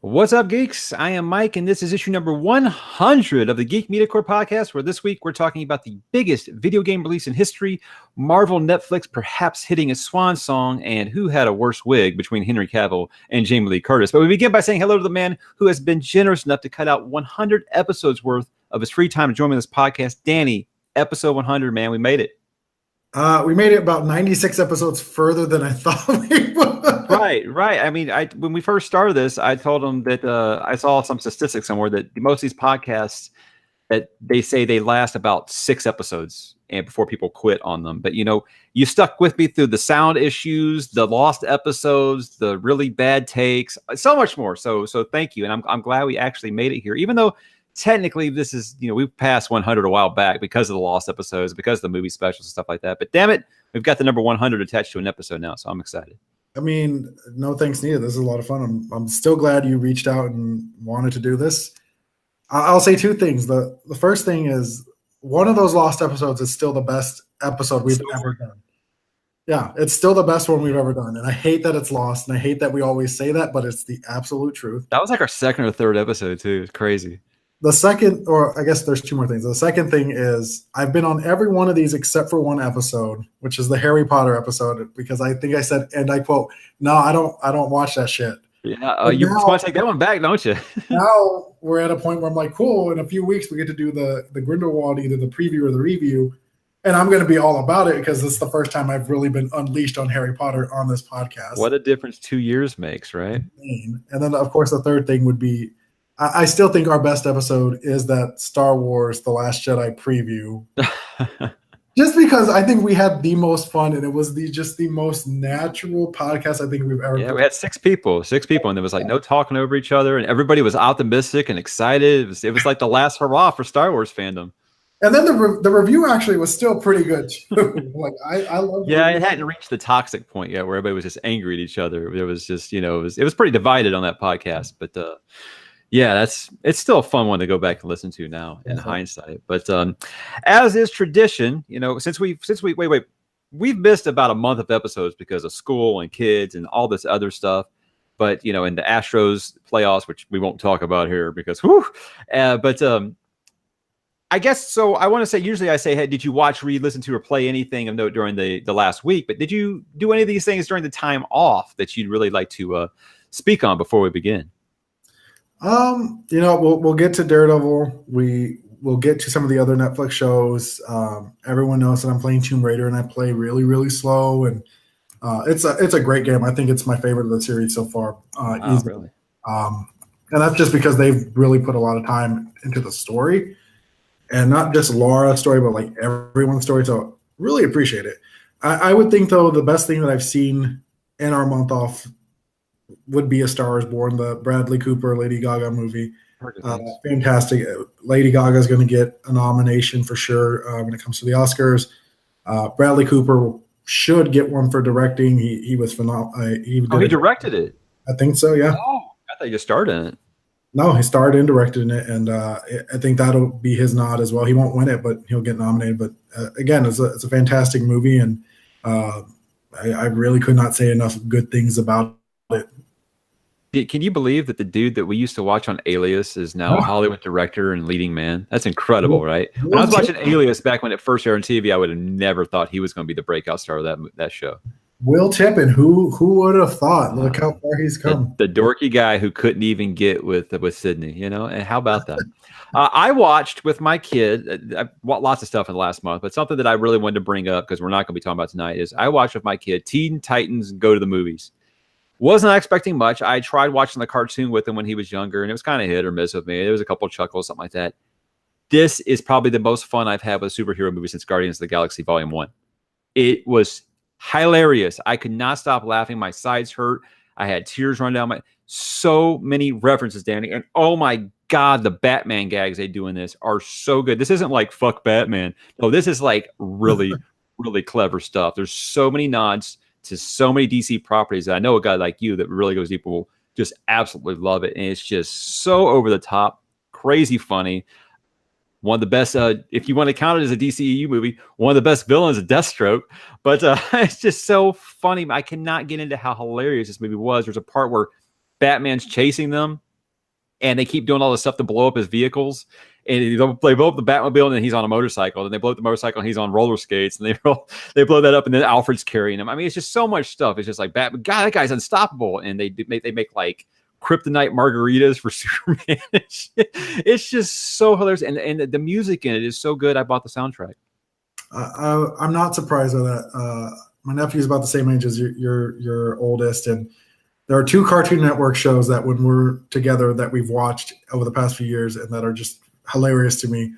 What's up, geeks? I am Mike, and this is issue number 100 of the Geek Media Core podcast, where this week we're talking about the biggest video game release in history, Marvel Netflix perhaps hitting a swan song, and who had a worse wig between Henry Cavill and Jamie Lee Curtis. But we begin by saying hello to the man who has been generous enough to cut out 100 episodes worth of his free time to join me on this podcast. Danny, episode 100, man, we made it. We made it about 96 episodes further than I thought we would. Right. I mean, when we first started this, I told them that I saw some statistics somewhere that most of these podcasts that they say they last about 6 episodes and before people quit on them. But you stuck with me through the sound issues, the lost episodes, the really bad takes, so much more. So thank you, and I'm glad we actually made it here, even though technically this is we passed 100 a while back because of the lost episodes, because of the movie specials and stuff like that. But damn it, we've got the number 100 attached to an episode now, so I'm excited. I mean, no thanks needed. This is a lot of fun. I'm still glad you reached out and wanted to do this. I'll say 2 things. The first thing is one of those lost episodes is still the best episode we've ever done. Yeah, it's still the best one we've ever done. And I hate that it's lost, and I hate that we always say that, but it's the absolute truth. That was like our second or third episode too. It's crazy. The second, or I guess there's 2 more things. The second thing is I've been on every one of these except for one episode, which is the Harry Potter episode, because I think I said, and I quote, "No, I don't watch that shit." Yeah, you want to take that one back, don't you? Now we're at a point where I'm like, cool. In a few weeks, we get to do the Grindelwald, either the preview or the review, and I'm going to be all about it because it's the first time I've really been unleashed on Harry Potter on this podcast. What a difference 2 years makes, right? And then, of course, the third thing would be, I still think our best episode is that Star Wars The Last Jedi preview. Just because I think we had the most fun, and it was the most natural podcast I think we've ever done. We had 6 people, and there was like no talking over each other, and everybody was optimistic and excited. It was like the last hurrah for Star Wars fandom. And then the review actually was still pretty good too. Like I love. Yeah, it hadn't reached the toxic point yet where everybody was just angry at each other. It was just it was pretty divided on that podcast, but. Yeah, it's still a fun one to go back and listen to now in hindsight. But as is tradition, since we've missed about a month of episodes because of school and kids and all this other stuff. But in the Astros playoffs, which we won't talk about here because I guess so. I want to say, usually I say, hey, did you watch, read, listen to, or play anything of note during the last week? But did you do any of these things during the time off that you'd really like to speak on before we begin? We'll get to Daredevil. We'll get to some of the other Netflix shows. Everyone knows that I'm playing Tomb Raider, and I play really, really slow. And it's a great game. I think it's my favorite of the series so far. Really? And that's just because they've really put a lot of time into the story, and not just Laura's story, but like everyone's story. So really appreciate it. I would think though the best thing that I've seen in our month off would be A Star Is Born, the Bradley Cooper, Lady Gaga movie. Fantastic. Lady Gaga is going to get a nomination for sure when it comes to the Oscars. Bradley Cooper should get one for directing. He was phenomenal. He directed it? I think so, yeah. Oh, I thought you starred in it. No, he starred and directed in it, and I think that'll be his nod as well. He won't win it, but he'll get nominated. But again, it's a fantastic movie, and I really could not say enough good things about it. Can you believe that the dude that we used to watch on Alias is now a Hollywood director and leading man? That's incredible, right? When I was watching Alias back when it first aired on TV, I would have never thought he was going to be the breakout star of that show. Will Tippin, who would have thought? Look how far he's come. The dorky guy who couldn't even get with Sydney, and how about that? I watched with my kid lots of stuff in the last month, but something that I really wanted to bring up because we're not going to be talking about tonight is I watched with my kid Teen Titans Go to the Movies. Was not expecting much. I tried watching the cartoon with him when he was younger, and it was kind of hit or miss with me. There was a couple of chuckles, something like that. This is probably the most fun I've had with a superhero movie since Guardians of the Galaxy Volume 1. It was hilarious. I could not stop laughing. My sides hurt. I had tears run down my... So many references, Danny. And oh my God, the Batman gags they do in this are so good. This isn't like, fuck Batman. No, this is like really, really clever stuff. There's so many nods to so many DC properties that I know a guy like you that really goes deep will just absolutely love it. And it's just so over the top, crazy funny. One of the best, if you want to count it as a DCEU movie, one of the best villains is Deathstroke. But it's just so funny. I cannot get into how hilarious this movie was. There's a part where Batman's chasing them and they keep doing all this stuff to blow up his vehicles. And they blow up the Batmobile, and then he's on a motorcycle. And they blow up the motorcycle, and he's on roller skates. And they blow that up, and then Alfred's carrying him. I mean, it's just so much stuff. It's just like God, that guy's unstoppable. And they make like kryptonite margaritas for Superman. It's just so hilarious, and the music in it is so good. I bought the soundtrack. I'm not surprised by that. My nephew's about the same age as your oldest, and there are 2 Cartoon Network shows that when we're together that we've watched over the past few years and that are just hilarious to me.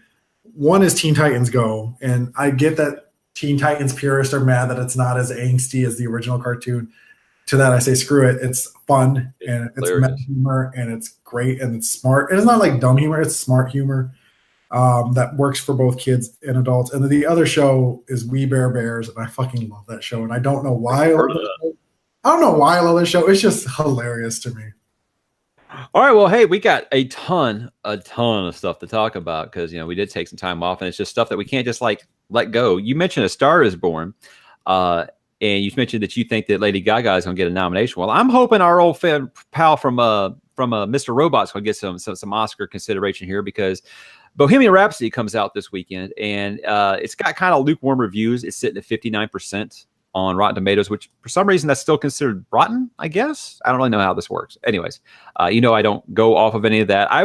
One is Teen Titans Go, and I get that Teen Titans purists are mad that it's not as angsty as the original cartoon. To that I say screw it. It's fun and it's meta humor and it's great and it's smart. And it's not like dumb humor, it's smart humor that works for both kids and adults. And then the other show is We Bare Bears, and I fucking love that show. And I don't know why I love that show. It's just hilarious to me. All right, well, hey, we got a ton of stuff to talk about because we did take some time off, and it's just stuff that we can't just like let go. You mentioned A Star Is Born, and you mentioned that you think that Lady Gaga is going to get a nomination. Well, I'm hoping our old pal from Mr. Robot's going to get some Oscar consideration here because Bohemian Rhapsody comes out this weekend, and it's got kind of lukewarm reviews. It's sitting at 59%. On Rotten Tomatoes, which for some reason that's still considered rotten, I guess. I don't really know how this works. Anyways, I don't go off of any of that. I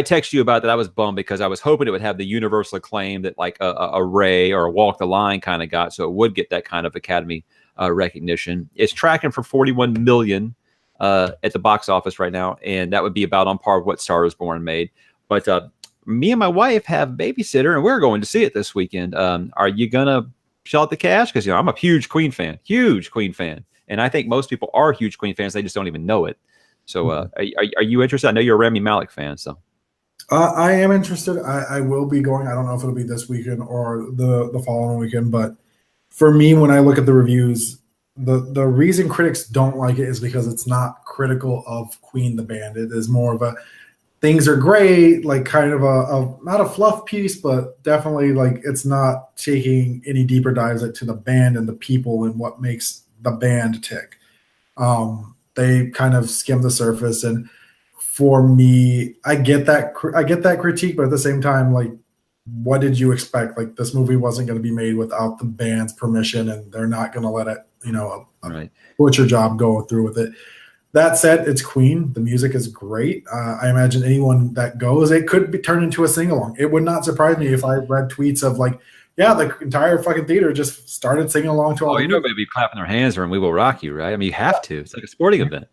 texted you about that. I was bummed because I was hoping it would have the universal acclaim that like a Ray or a Walk the Line kind of got, so it would get that kind of Academy recognition. It's tracking for 41 million at the box office right now, and that would be about on par with what Star Is Born made. But me and my wife have babysitter, and we're going to see it this weekend. Are you gonna shell out the cash? Because I'm a huge Queen fan, and I think most people are huge Queen fans. They just don't even know it. So, are you interested? I know you're a Rami Malek fan, so I am interested. I will be going. I don't know if it'll be this weekend or the following weekend, but for me, when I look at the reviews, the reason critics don't like it is because it's not critical of Queen the band. It is more of a things are great, like kind of a not a fluff piece, but definitely like it's not taking any deeper dives into the band and the people and what makes the band tick. They kind of skim the surface, and for me, I get that critique, but at the same time, like, what did you expect? Like, this movie wasn't going to be made without the band's permission, and they're not going to let it, a butcher job go through with it. That said, it's Queen. The music is great. I imagine anyone that goes, it could be turned into a sing-along. It would not surprise me if I read tweets of like, yeah, the entire fucking theater just started singing along to all the music. They'd be clapping their hands or We Will Rock You, right? I mean, you have to. It's like a sporting event.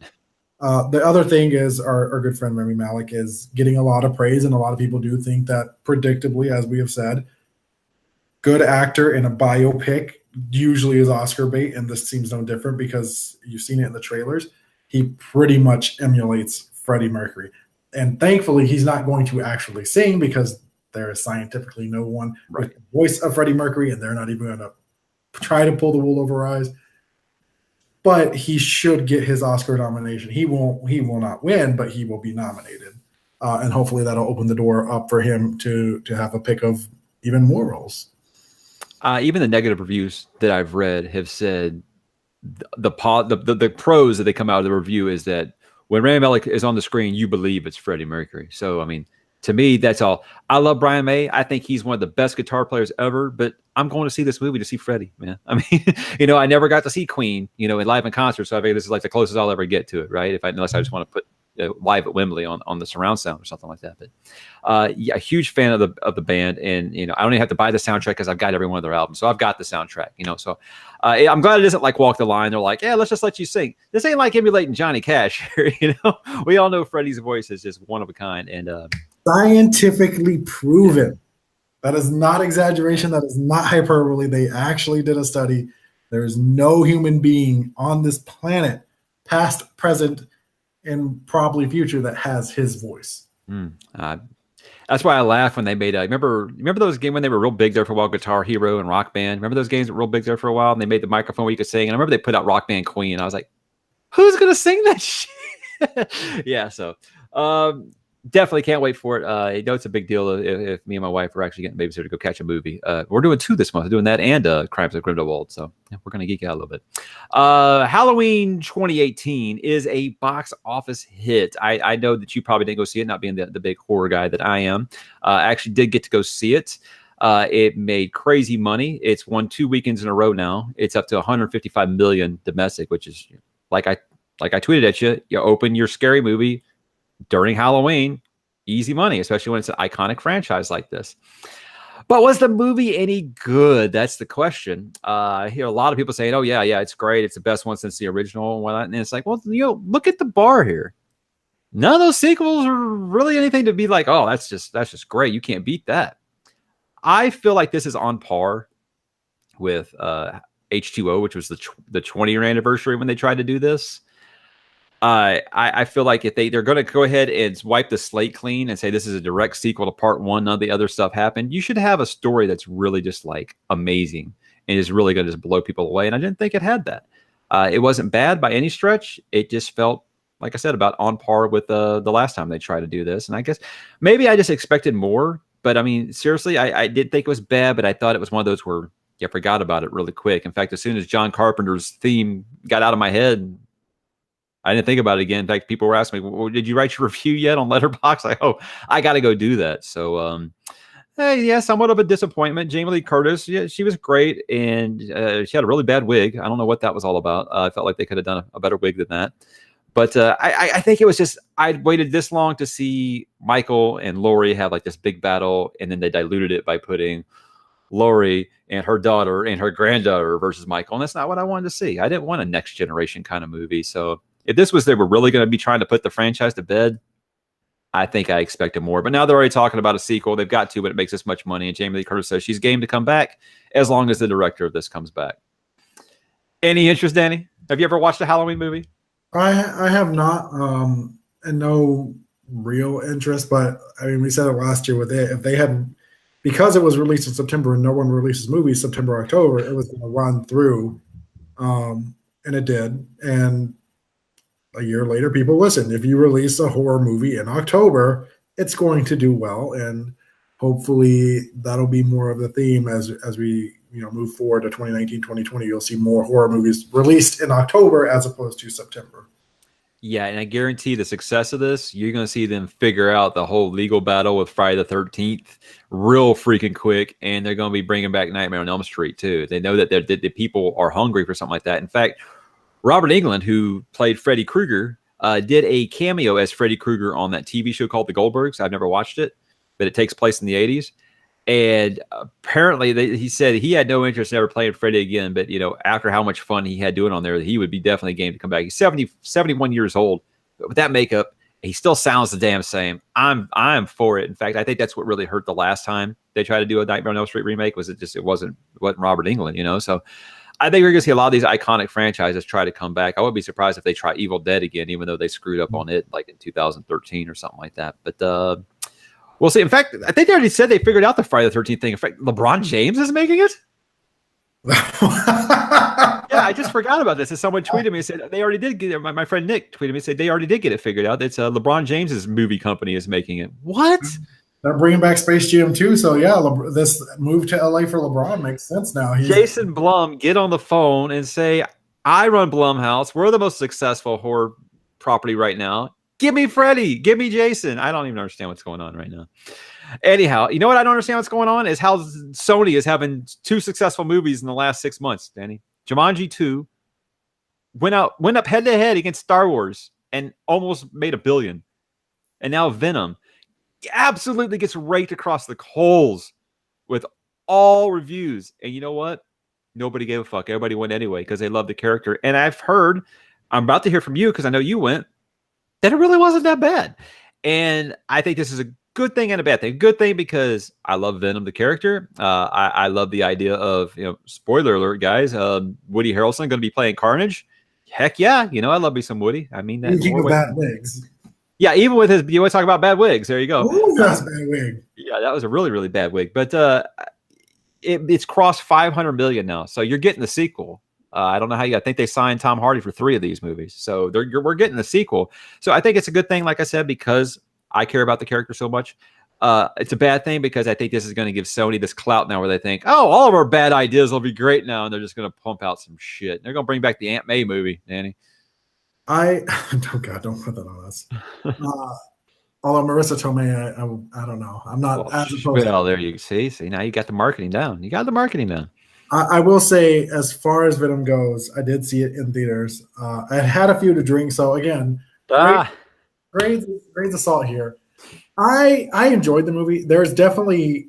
The other thing is our good friend Rami Malek is getting a lot of praise, and a lot of people do think that, predictably, as we have said, good actor in a biopic usually is Oscar bait, and this seems no different because you've seen it in the trailers. He pretty much emulates Freddie Mercury. And thankfully, he's not going to actually sing because there is scientifically no one with the voice of Freddie Mercury, and they're not even going to try to pull the wool over our eyes. But he should get his Oscar nomination. He will not win, but he will be nominated. And hopefully that'll open the door up for him to have a pick of even more roles. Even the negative reviews that I've read have said the pros that they come out of the review is that when Rami Malek is on the screen, you believe it's Freddie Mercury. So, I mean, to me, that's all. I love Brian May. I think he's one of the best guitar players ever, but I'm going to see this movie to see Freddie, man. I mean, I never got to see Queen, in live in concert. So I figure this is like the closest I'll ever get to it, right? Unless I just want to put live at Wembley on the surround sound or something like that. But a huge fan of the band, and I don't even have to buy the soundtrack because I've got every one of their albums, so I've got the soundtrack. So I'm glad it isn't like Walk the Line. They're like, yeah, let's just let you sing. This ain't like emulating Johnny Cash. We all know Freddie's voice is just one of a kind, and scientifically proven. That is not exaggeration. That is not hyperbole. They actually did a study. There is no human being on this planet, past, present, and probably future, that has his voice. That's why I laugh when they made remember those games when they were real big there for a while, Guitar Hero and Rock Band. Remember those games that were real big there for a while, and they made the microphone where you could sing. And I remember they put out Rock Band Queen, and I was like, who's gonna sing that shit? Yeah. So Definitely can't wait for it. You know, it's a big deal if me and my wife are actually getting a babysitter to go catch a movie. We're doing 2 this month. We're doing that and Crimes of Grindelwald. So yeah, we're going to geek out a little bit. Halloween 2018 is a box office hit. I know that you probably didn't go see it, not being the big horror guy that I am. I actually did get to go see it. It made crazy money. It's won 2 weekends in a row now. It's up to 155 million domestic, which is like I tweeted at you. You open your scary movie during Halloween, easy money, especially when it's an iconic franchise like this. But was the movie any good? That's the question. I hear a lot of people saying, "Oh yeah, it's great. It's the best one since the original." And whatnot. And it's like, well, look at the bar here. None of those sequels are really anything to be like, "Oh, that's just great. You can't beat that." I feel like this is on par with H2O, which was the 20-year anniversary when they tried to do this. I feel like if they're going to go ahead and wipe the slate clean and say this is a direct sequel to part 1, none of the other stuff happened, you should have a story that's really just like amazing and is really going to just blow people away. And I didn't think it had that. It wasn't bad by any stretch. It just felt, like I said, about on par with the last time they tried to do this. And I guess maybe I just expected more. But I mean, seriously, I did think it was bad, but I thought it was one of those where you forgot about it really quick. In fact, as soon as John Carpenter's theme got out of my head, I didn't think about it again. In fact, people were asking me, well, did you write your review yet on Letterboxd? I got to go do that. So, yeah, somewhat of a disappointment. Jamie Lee Curtis, yeah, she was great. And she had a really bad wig. I don't know what that was all about. I felt like they could have done a better wig than that. But I think it was just, I'd waited this long to see Michael and Laurie have like this big battle. And then they diluted it by putting Laurie and her daughter and her granddaughter versus Michael. And that's not what I wanted to see. I didn't want a next generation kind of movie. So if this was, they were really going to be trying to put the franchise to bed, I think I expected more. But now they're already talking about a sequel. They've got to, but it makes this much money. And Jamie Lee Curtis says she's game to come back as long as the director of this comes back. Any interest, Danny? Have you ever watched a Halloween movie? I have not, and no real interest. But I mean, we said it last year with it. If they had, because it was released in September and no one releases movies September, October, it was going to run through, and it did. And a year later, people listen. If you release a horror movie in October, it's going to do well, and hopefully that'll be more of the theme as we move forward to 2019, 2020. You'll see more horror movies released in October as opposed to September. Yeah, and I guarantee the success of this, you're going to see them figure out the whole legal battle with Friday the 13th real freaking quick, and they're going to be bringing back Nightmare on Elm Street too. They know that the people are hungry for something like that. In fact, Robert Englund, who played Freddy Krueger, did a cameo as Freddy Krueger on that TV show called The Goldbergs. I've never watched it, but it takes place in the 80s. And apparently he said he had no interest in ever playing Freddy again. But, after how much fun he had doing on there, he would be definitely game to come back. He's 71 years old. But with that makeup, he still sounds the damn same. I'm for it. In fact, I think that's what really hurt the last time they tried to do a Nightmare on Elm Street remake. It wasn't Robert Englund, So I think we're going to see a lot of these iconic franchises try to come back. I wouldn't be surprised if they try Evil Dead again, even though they screwed up on it like in 2013 or something like that. But we'll see. In fact, I think they already said they figured out the Friday the 13th thing. In fact, LeBron James is making it? Yeah, I just forgot about this. And someone tweeted me and said they already did get it. My friend Nick tweeted me and said they already did get it figured out. It's LeBron James's movie company is making it. What? They're bringing back Space Jam 2, so yeah, this move to LA for LeBron makes sense now. Jason Blum, get on the phone and say, I run Blumhouse. We're the most successful horror property right now. Give me Freddy. Give me Jason. I don't even understand what's going on right now. Anyhow, you know what I don't understand what's going on is how Sony is having 2 successful movies in the last 6 months, Danny. Jumanji 2 went up head-to-head against Star Wars and almost made $1 billion. And now Venom absolutely gets raked across the coals with all reviews. And you know what? Nobody gave a fuck. Everybody went anyway because they love the character. And I'm about to hear from you because I know you went, that it really wasn't that bad. And I think this is a good thing and a bad thing. Good thing because I love Venom, the character. I love the idea of, spoiler alert, guys, Woody Harrelson going to be playing Carnage. Heck yeah. I love me some Woody. I mean, that bad wigs. Yeah, even with you want to talk about bad wigs. There you go. Ooh, that's a bad wig. Yeah, that was a really, really bad wig. But it's crossed 500 million now. So you're getting the sequel. I don't know how I think they signed Tom Hardy for 3 of these movies. So we're getting the sequel. So I think it's a good thing, like I said, because I care about the character so much. It's a bad thing because I think this is going to give Sony this clout now where they think, oh, all of our bad ideas will be great now, and they're just going to pump out some shit. They're going to bring back the Aunt May movie, Danny. Oh God, don't put that on us. Although Marissa Tomei, I don't know. I'm not as opposed. Well, there you see. Now you got the marketing down. I will say, as far as Venom goes, I did see it in theaters. I had a few to drink, so again, grades of salt here. I enjoyed the movie. There's definitely,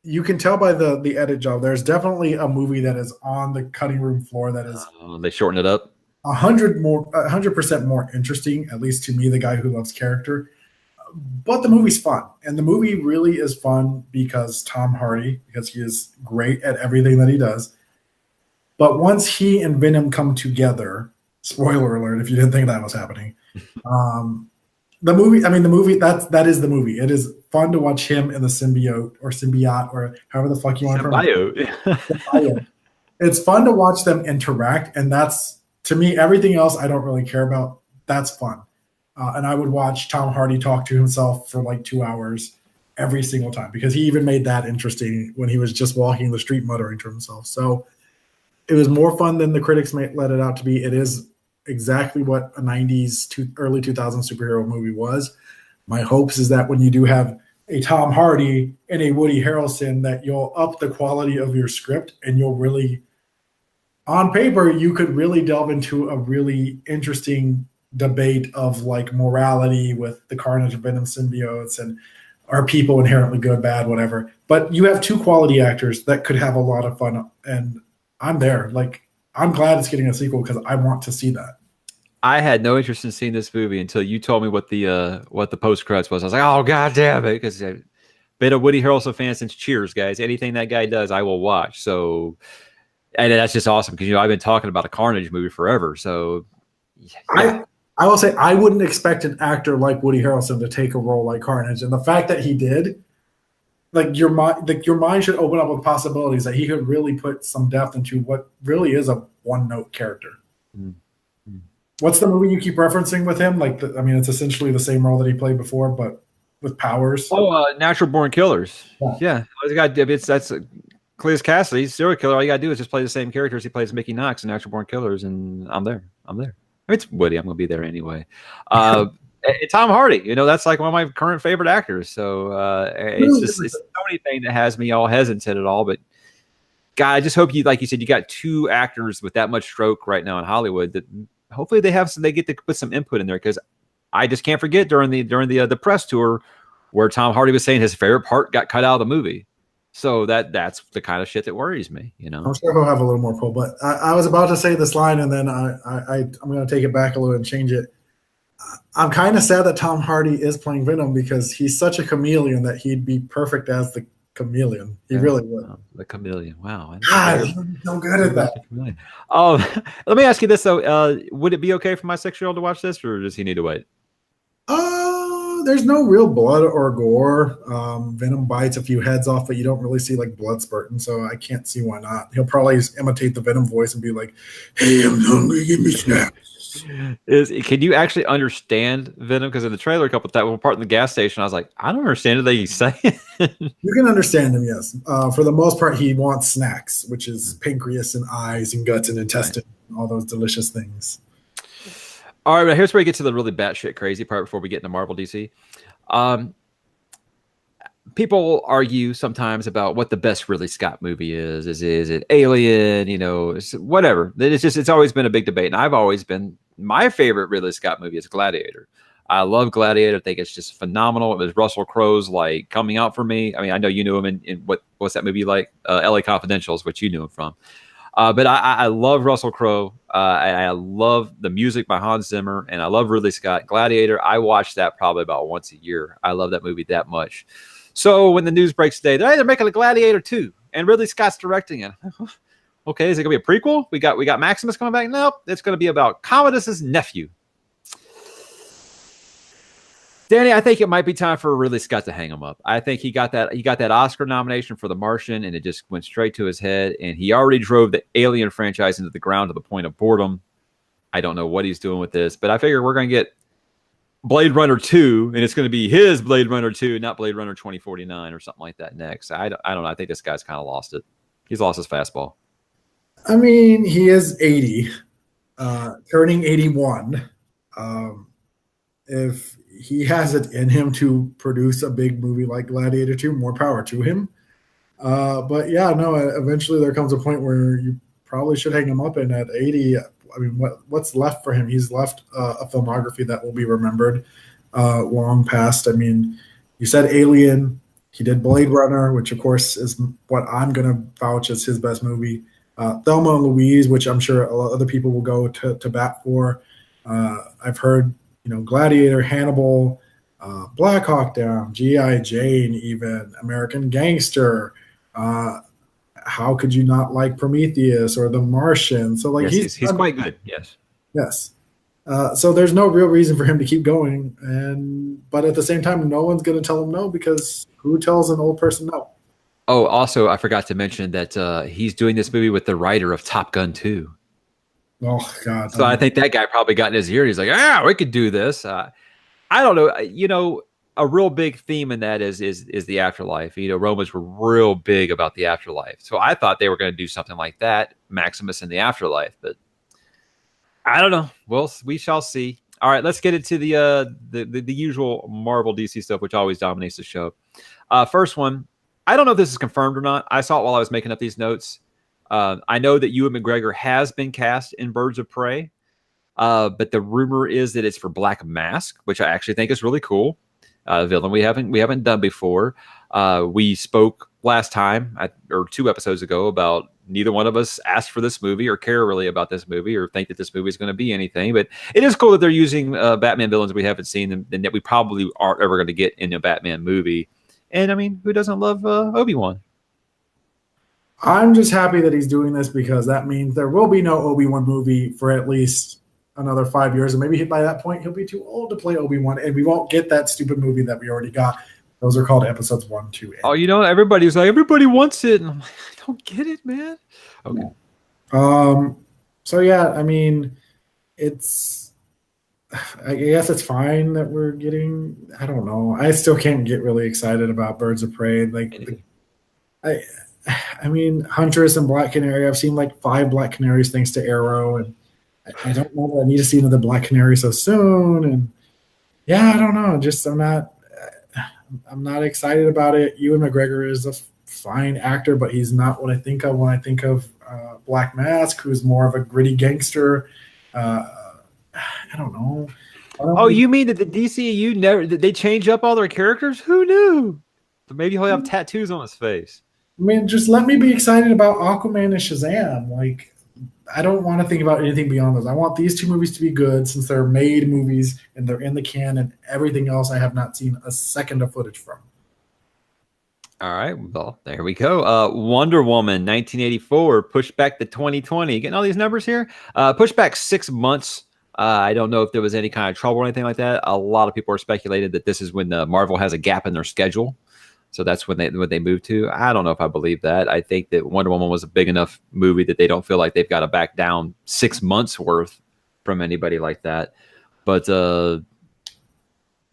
you can tell by the edit job, there's definitely a movie that is on the cutting room floor that is they shortened it up 100% more interesting, at least to me, the guy who loves character. But the movie's fun, and the movie really is fun because Tom Hardy, because he is great at everything that he does. But once he and Venom come together, spoiler alert if you didn't think that was happening, the movie, that is the movie. It is fun to watch him in the symbiote or however the fuck you want to pronounce it. It's fun to watch them interact, and that's, to me, everything else I don't really care about. That's fun. And I would watch Tom Hardy talk to himself for like 2 hours every single time, because he even made that interesting when he was just walking the street muttering to himself. So it was more fun than the critics may let it out to be. It is exactly what a 90s to early 2000s superhero movie was. My hopes is that when you do have a Tom Hardy and a Woody Harrelson, that you'll up the quality of your script, and you'll really, on paper, you could really delve into a really interesting debate of like morality with the Carnage and Venom symbiotes, and are people inherently good, bad, whatever. But you have two quality actors that could have a lot of fun, and I'm there. Like, I'm glad it's getting a sequel because I want to see that. I had no interest in seeing this movie until you told me what the post credits was. I was like, oh god damn it, because I've been a Woody Harrelson fan since Cheers, guys. Anything that guy does, I will watch. So, and that's just awesome because I've been talking about a Carnage movie forever. So, yeah. I will say I wouldn't expect an actor like Woody Harrelson to take a role like Carnage, and the fact that he did, your mind should open up with possibilities that he could really put some depth into what really is a one-note character. Mm-hmm. What's the movie you keep referencing with him? It's essentially the same role that he played before, but with powers. Natural Born Killers. Yeah. That's Cletus Cassidy's serial killer. All you gotta do is just play the same character as he plays Mickey Knox in Natural Born Killers, and I'm there. It's Woody. I'm going to be there anyway. And Tom Hardy, that's like one of my current favorite actors. So it's the Sony thing that has me all hesitant at all. But God, I just hope like you said, you got two actors with that much stroke right now in Hollywood that hopefully they get to put some input in there, because I just can't forget during the press tour where Tom Hardy was saying his favorite part got cut out of the movie. So that's the kind of shit that worries me, I'm sure he'll have a little more pull, but I was about to say this line, and then I'm going to take it back a little and change it. I'm kind of sad that Tom Hardy is playing Venom, because he's such a chameleon that he'd be perfect as the chameleon. He really would. Oh, the chameleon. Wow. God, he's so good at that. Let me ask you this though: would it be okay for my 6-year-old to watch this, or does he need to wait? There's no real blood or gore. Venom bites a few heads off, but you don't really see like blood spurting, so I can't see why not. He'll probably imitate the Venom voice and be like, "Hey, I'm hungry. Give me snacks." Can you actually understand Venom? Because in the trailer, one part in the gas station, I was like, I don't understand what he's saying. You can understand him, yes. For the most part, he wants snacks, which is pancreas and eyes and guts and intestine, and all those delicious things. All right, here's where we get to the really batshit crazy part before we get into Marvel DC. People argue sometimes about what the best Ridley Scott movie is. Is it Alien? Whatever. It's always been a big debate, and I've always been, my favorite Ridley Scott movie is Gladiator. I love Gladiator. I think it's just phenomenal. It was Russell Crowe's like coming out for me. I mean, I know you knew him in what's that movie like? LA Confidential is what you knew him from. But I love Russell Crowe. I love the music by Hans Zimmer, and I love Ridley Scott. Gladiator, I watch that probably about once a year. I love that movie that much. So when the news breaks today, they're making a Gladiator 2, and Ridley Scott's directing it. Okay, is it going to be a prequel? We got Maximus coming back? Nope, it's going to be about Commodus's nephew. Danny, I think it might be time for Ridley Scott to hang him up. I think he got that Oscar nomination for The Martian, and it just went straight to his head. And he already drove the Alien franchise into the ground to the point of boredom. I don't know what he's doing with this, but I figure we're going to get Blade Runner 2, and it's going to be his Blade Runner 2, not Blade Runner 2049 or something like that next. I don't know. I think this guy's kind of lost it. He's lost his fastball. I mean, he is 80, turning 81. If he has it in him to produce a big movie like Gladiator 2, more power to him. But yeah, no, eventually there comes a point where you probably should hang him up, and at 80, I mean, what's left for him? He's left a filmography that will be remembered long past. I mean, you said Alien. He did Blade Runner, which, of course, is what I'm going to vouch as his best movie. Thelma and Louise, which I'm sure a lot of other people will go to bat for. I've heard, Gladiator, Hannibal, Black Hawk Down, G.I. Jane, even American Gangster. How could you not like Prometheus or The Martian? So like yes, he's quite good. Yes. So there's no real reason for him to keep going, but at the same time, no one's going to tell him no, because who tells an old person no? Oh, also, I forgot to mention that he's doing this movie with the writer of Top Gun 2. Oh God! So I think that guy probably got in his ear. And he's like, we could do this. I don't know. A real big theme in that is the afterlife. Romans were real big about the afterlife. So I thought they were going to do something like that, Maximus in the afterlife. But I don't know. Well, we shall see. All right, let's get into the usual Marvel DC stuff, which always dominates the show. First one, I don't know if this is confirmed or not. I saw it while I was making up these notes. I know that Ewan McGregor has been cast in Birds of Prey, but the rumor is that it's for Black Mask, which I actually think is really cool. Villain we haven't done before. We spoke last time or 2 episodes ago about neither one of us asked for this movie or care really about this movie or think that this movie is going to be anything. But it is cool that they're using Batman villains we haven't seen and that we probably aren't ever going to get in a Batman movie. And I mean, who doesn't love Obi-Wan? I'm just happy that he's doing this, because that means there will be no Obi-Wan movie for at least another 5 years, and maybe by that point he'll be too old to play Obi-Wan, and we won't get that stupid movie that we already got. Those are called episodes 1, 2, and Oh, everybody's like, everybody wants it, and I'm like, I don't get it, man. Okay. So yeah, I mean, I guess it's fine that we're getting. I don't know. I still can't get really excited about Birds of Prey. I mean, Huntress and Black Canary. I've seen like 5 Black Canaries thanks to Arrow, and I don't know that I need to see another Black Canary so soon. And yeah, I don't know. Just I'm not excited about it. Ewan McGregor is a fine actor, but he's not what I think of when I think of Black Mask, who's more of a gritty gangster. I don't know. You mean that the DCU they change up all their characters? Who knew? But maybe he'll have tattoos on his face. I mean, just let me be excited about Aquaman and Shazam. Like, I don't want to think about anything beyond those. I want these 2 movies to be good, since they're made movies and they're in the can, and everything else I have not seen a second of footage from. All right, well, there we go. Wonder Woman 1984 pushed back to 2020. Getting all these numbers here. Pushed back 6 months. I don't know if there was any kind of trouble or anything like that. A lot of people are speculated that this is when Marvel has a gap in their schedule. So that's when they moved to. I don't know if I believe that. I think that Wonder Woman was a big enough movie that they don't feel like they've got to back down 6 months worth from anybody like that. But let's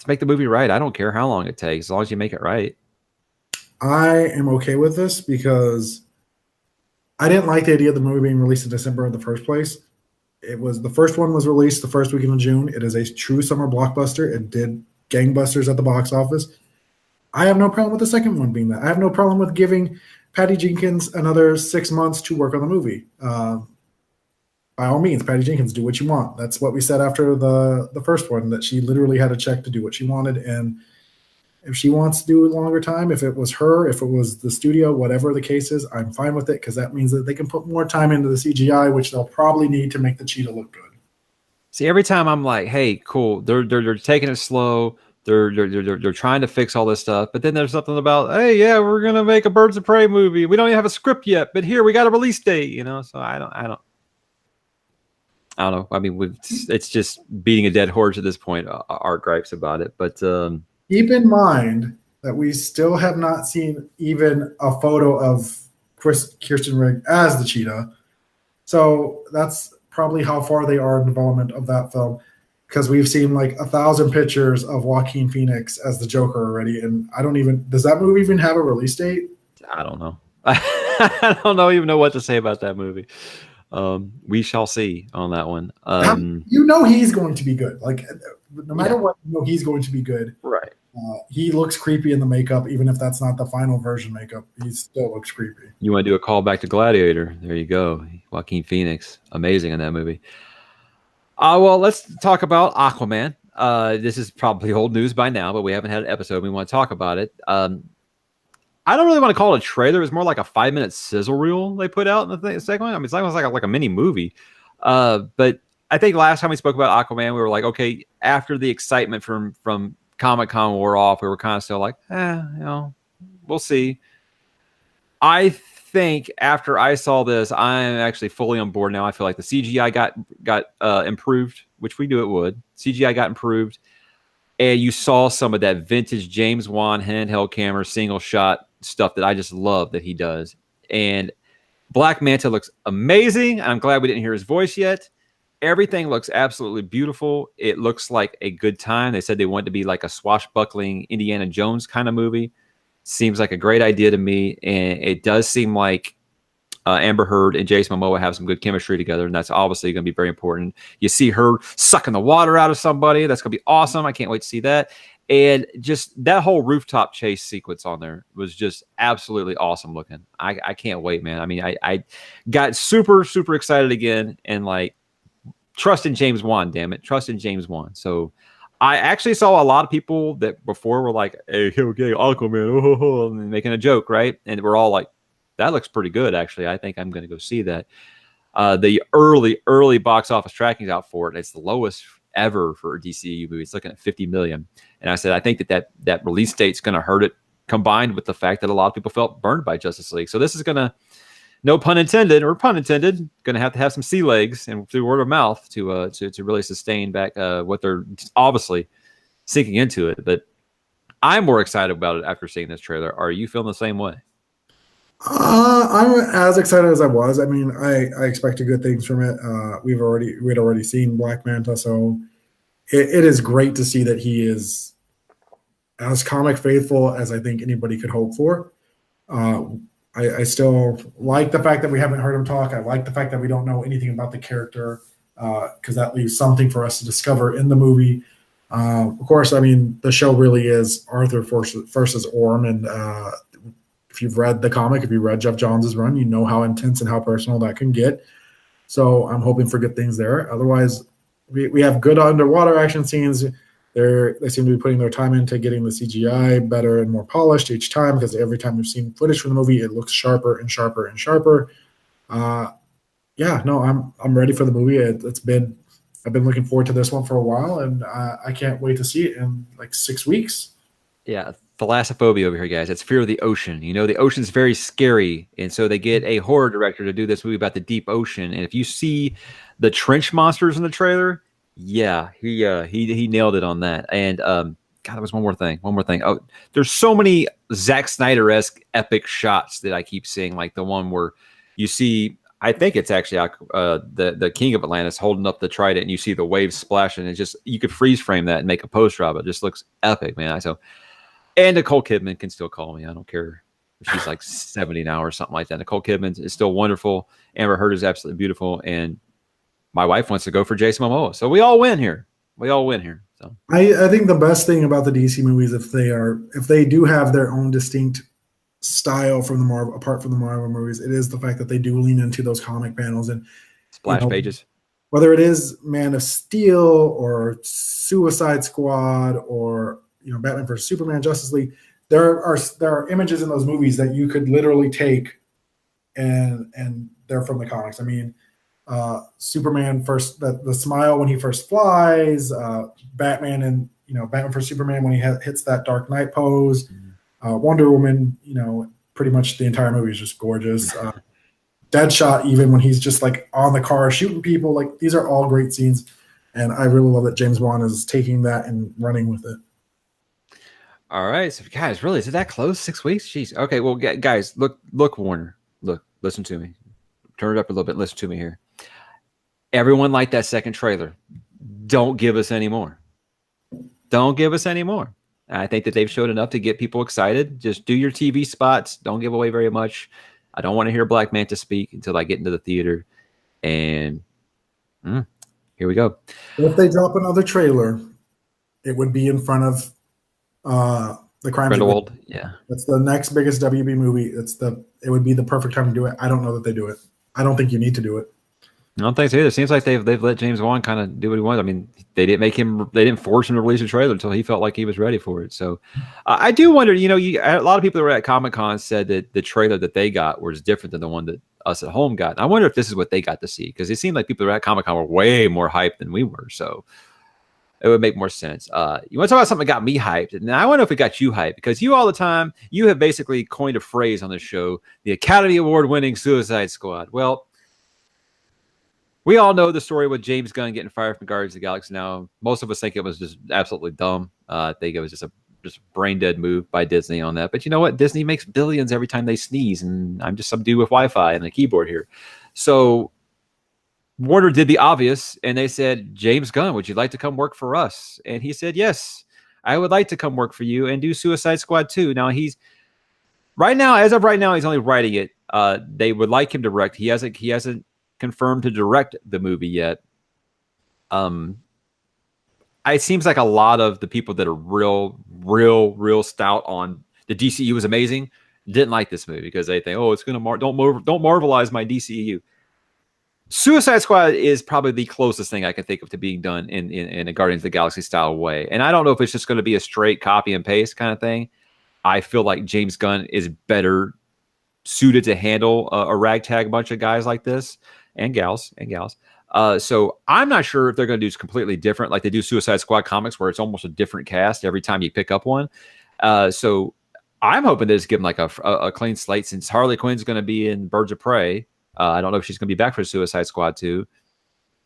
make the movie right. I don't care how long it takes, as long as you make it right. I am okay with this, because I didn't like the idea of the movie being released in December in the first place. The first one was released the first weekend of June. It is a true summer blockbuster. It did gangbusters at the box office. I have no problem with the second one being that. I have no problem with giving Patty Jenkins another 6 months to work on the movie. By all means, Patty Jenkins, do what you want. That's what we said after the first one, that she literally had a check to do what she wanted. And if she wants to do a longer time, if it was her, if it was the studio, whatever the case is, I'm fine with it, because that means that they can put more time into the CGI, which they'll probably need to make the cheetah look good. See, every time I'm like, hey, cool, they're taking it slow. They're trying to fix all this stuff, but then there's something about, hey, yeah, we're gonna make a Birds of Prey movie. We don't even have a script yet, but here we got a release date, So I don't know. I mean, it's just beating a dead horse at this point. Our gripes about it, but keep in mind that we still have not seen even a photo of Kirsten Rigg as the cheetah, so that's probably how far they are in development of that film. because we've seen like 1,000 pictures of Joaquin Phoenix as the Joker already, and I don't even, does that movie even have a release date? I don't know. I don't know even know what to say about that movie. We shall see on that one. You know he's going to be good. Like no matter what, you know he's going to be good. Right. He looks creepy in the makeup, even if that's not the final version makeup. He still looks creepy. You want to do a call back to Gladiator? There you go. Joaquin Phoenix, amazing in that movie. Well, let's talk about Aquaman. This is probably old news by now, but we haven't had an episode. We want to talk about it. I don't really want to call it a trailer. It's more like a 5-minute sizzle reel they put out in the segment. I mean, it's almost like a mini movie. But I think last time we spoke about Aquaman, we were like, okay, after the excitement from Comic-Con wore off, we were kind of still like, we'll see. I think after I saw this, I'm actually fully on board now. I feel like the CGI got improved, which we knew it would. CGI got improved. And you saw some of that vintage James Wan handheld camera, single shot stuff that I just love that he does. And Black Manta looks amazing. I'm glad we didn't hear his voice yet. Everything looks absolutely beautiful. It looks like a good time. They said they wanted to be like a swashbuckling Indiana Jones kind of movie. Seems like a great idea to me. And it does seem like Amber Heard and Jason Momoa have some good chemistry together, and that's obviously going to be very important. You see her sucking the water out of somebody. That's going to be awesome. I can't wait to see that. And just that whole rooftop chase sequence on there was just absolutely awesome looking. I can't wait, man. I mean, I got super, super excited again, and like, trust in James Wan, damn it. Trust in James Wan. So I actually saw a lot of people that before were like, hey, okay, Aquaman, and making a joke, right? And we're all like, that looks pretty good, actually. I think I'm going to go see that. The early box office tracking's out for it. It's the lowest ever for a DCU movie. It's looking at 50 million. And I said, I think that release date's going to hurt it, combined with the fact that a lot of people felt burned by Justice League. So this is going to, no pun intended, or pun intended, going to have some sea legs and through word of mouth to really sustain back what they're obviously sinking into it. But I'm more excited about it after seeing this trailer. Are you feeling the same way? I'm as excited as I was. I mean, I expected good things from it. We'd already seen Black Manta, so it is great to see that he is as comic faithful as I think anybody could hope for. I still like the fact that we haven't heard him talk. I like the fact that we don't know anything about the character, because that leaves something for us to discover in the movie. Of course, I mean, the show really is Arthur versus Orm, and if you've read the comic, if you read Jeff Johns' run, you know how intense and how personal that can get. So I'm hoping for good things there. Otherwise, we have good underwater action scenes. They seem to be putting their time into getting the CGI better and more polished each time, because every time we've seen footage from the movie, it looks sharper and sharper and sharper. I'm ready for the movie. I've been looking forward to this one for a while, and I can't wait to see it in like 6 weeks. Yeah, thalassophobia over here, guys. It's fear of the ocean. You know, the ocean's very scary, and so they get a horror director to do this movie about the deep ocean. And if you see the trench monsters in the trailer, yeah, he nailed it on that. And God, there was one more thing. Oh, there's so many Zack Snyder-esque epic shots that I keep seeing, like the one where you see, I think it's actually the King of Atlantis holding up the trident, and you see the waves splashing. And just, you could freeze frame that and make a poster of it. It just looks epic, man. And Nicole Kidman can still call me. I don't care if she's like 70 now or something like that. Nicole Kidman is still wonderful. Amber Heard is absolutely beautiful. And my wife wants to go for Jason Momoa. So we all win here. So I think the best thing about the DC movies, if they do have their own distinct style from the Marvel, apart from the Marvel movies, it is the fact that they do lean into those comic panels and splash pages. Whether it is Man of Steel or Suicide Squad or Batman vs Superman, Justice League, there are images in those movies that you could literally take and they're from the comics. I mean, Superman first, the smile when he first flies, Batman and Batman vs Superman when he hits that Dark Knight pose, Wonder Woman, pretty much the entire movie is just gorgeous. Deadshot, even when he's just like on the car shooting people, like these are all great scenes, and I really love that James Wan is taking that and running with it. All right, so guys, really, is it that close? 6 weeks? Jeez. Okay, well, guys, look, Warner, listen to me. Turn it up a little bit. Listen to me here. Everyone liked that second trailer. don't give us any more. Don't give us any more. I think that they've showed enough to get people excited. Just do your TV spots. Don't give away very much. I don't want to hear Black Manta speak until I get into the theater. And here we go. If they drop another trailer, it would be in front of the Crimes Grindelwald. Yeah, that's the next biggest WB movie. It would be the perfect time to do it. I don't know that they do it. I don't think you need to do it. I don't think so either. It seems like they've let James Wan kind of do what he wants. I mean, they didn't force him to release a trailer until he felt like he was ready for it. So I do wonder, a lot of people that were at Comic-Con said that the trailer that they got was different than the one that us at home got. And I wonder if this is what they got to see, because it seemed like people that were at Comic-Con were way more hyped than we were. So it would make more sense. You want to talk about something that got me hyped? And I wonder if it got you hyped, because you all the time, you have basically coined a phrase on this show, the Academy Award winning Suicide Squad. Well, we all know the story with James Gunn getting fired from Guardians of the Galaxy. Now, most of us think it was just absolutely dumb. I think it was just a brain dead move by Disney on that. But you know what? Disney makes billions every time they sneeze, and I'm just some dude with Wi-Fi and a keyboard here. So Warner did the obvious, and they said, James Gunn, would you like to come work for us? And he said, yes, I would like to come work for you and do Suicide Squad 2. Now, as of right now, he's only writing it. They would like him to direct. He hasn't confirmed to direct the movie yet. It seems like a lot of the people that are real stout on the DCU was amazing didn't like this movie because they think, oh, it's gonna don't marvelize my DCU. Suicide Squad is probably the closest thing I can think of to being done in a Guardians of the Galaxy style way, and I don't know if it's just going to be a straight copy and paste kind of thing. I feel like James Gunn is better suited to handle a ragtag bunch of guys like this. And gals. So I'm not sure if they're going to do completely different, like they do Suicide Squad comics, where it's almost a different cast every time you pick up one. So I'm hoping to just give them like a clean slate, since Harley Quinn's going to be in Birds of Prey. I don't know if she's going to be back for Suicide Squad 2.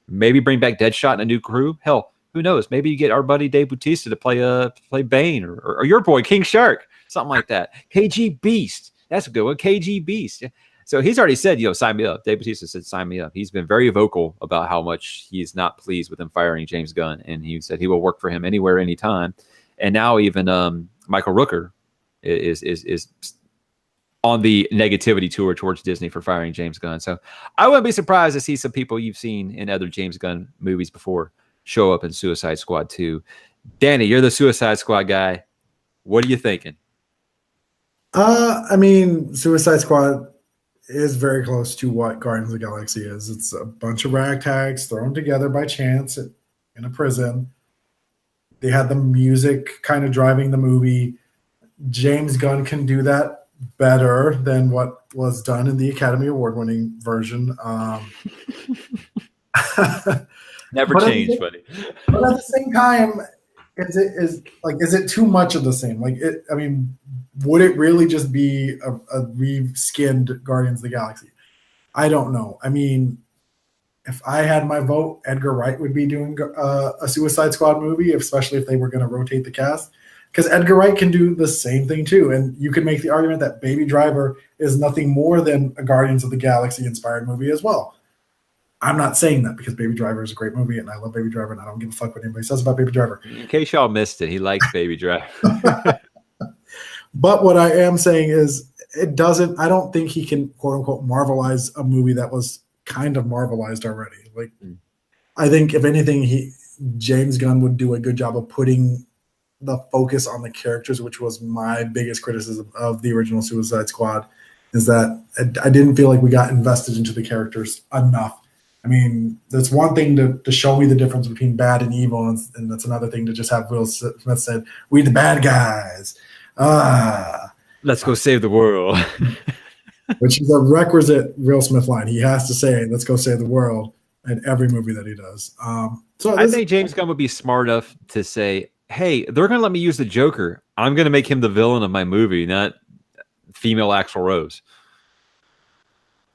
Maybe bring back Deadshot and a new crew. Hell, who knows? Maybe you get our buddy Dave Bautista to play Bane, or your boy King Shark, something like that. KG Beast. That's a good one. KG Beast. So he's already said, sign me up. Dave Bautista said, sign me up. He's been very vocal about how much he's not pleased with him firing James Gunn. And he said he will work for him anywhere, anytime. And now even Michael Rooker is on the negativity tour towards Disney for firing James Gunn. So I wouldn't be surprised to see some people you've seen in other James Gunn movies before show up in Suicide Squad 2. Danny, you're the Suicide Squad guy. What are you thinking? I mean, Suicide Squad is very close to what Guardians of the Galaxy is. It's a bunch of ragtags thrown together by chance in a prison. They had the music kind of driving the movie. James Gunn can do that better than what was done in the Academy Award-winning version. Never change, buddy. But at the same time, is it too much of the same? Would it really just be a re-skinned Guardians of the Galaxy? I don't know. I mean, if I had my vote, Edgar Wright would be doing a Suicide Squad movie, especially if they were going to rotate the cast, because Edgar Wright can do the same thing too. And you could make the argument that Baby Driver is nothing more than a Guardians of the Galaxy inspired movie as well. I'm not saying that, because Baby Driver is a great movie and I love Baby Driver and I don't give a fuck what anybody says about Baby Driver. In case y'all missed it, he likes Baby Driver. But what I am saying is I don't think he can, quote unquote, marvelize a movie that was kind of marvelized already. I think if anything, James Gunn would do a good job of putting the focus on the characters, which was my biggest criticism of the original Suicide Squad, is that I didn't feel like we got invested into the characters enough. I mean, that's one thing to show me the difference between bad and evil, and that's another thing to just have Will Smith said, "We the bad guys. Let's go save the world." Which is a requisite Will Smith line. He has to say, "Let's go save the world," in every movie that he does. I think James Gunn would be smart enough to say, hey, they're going to let me use the Joker. I'm going to make him the villain of my movie, not female Axl Rose.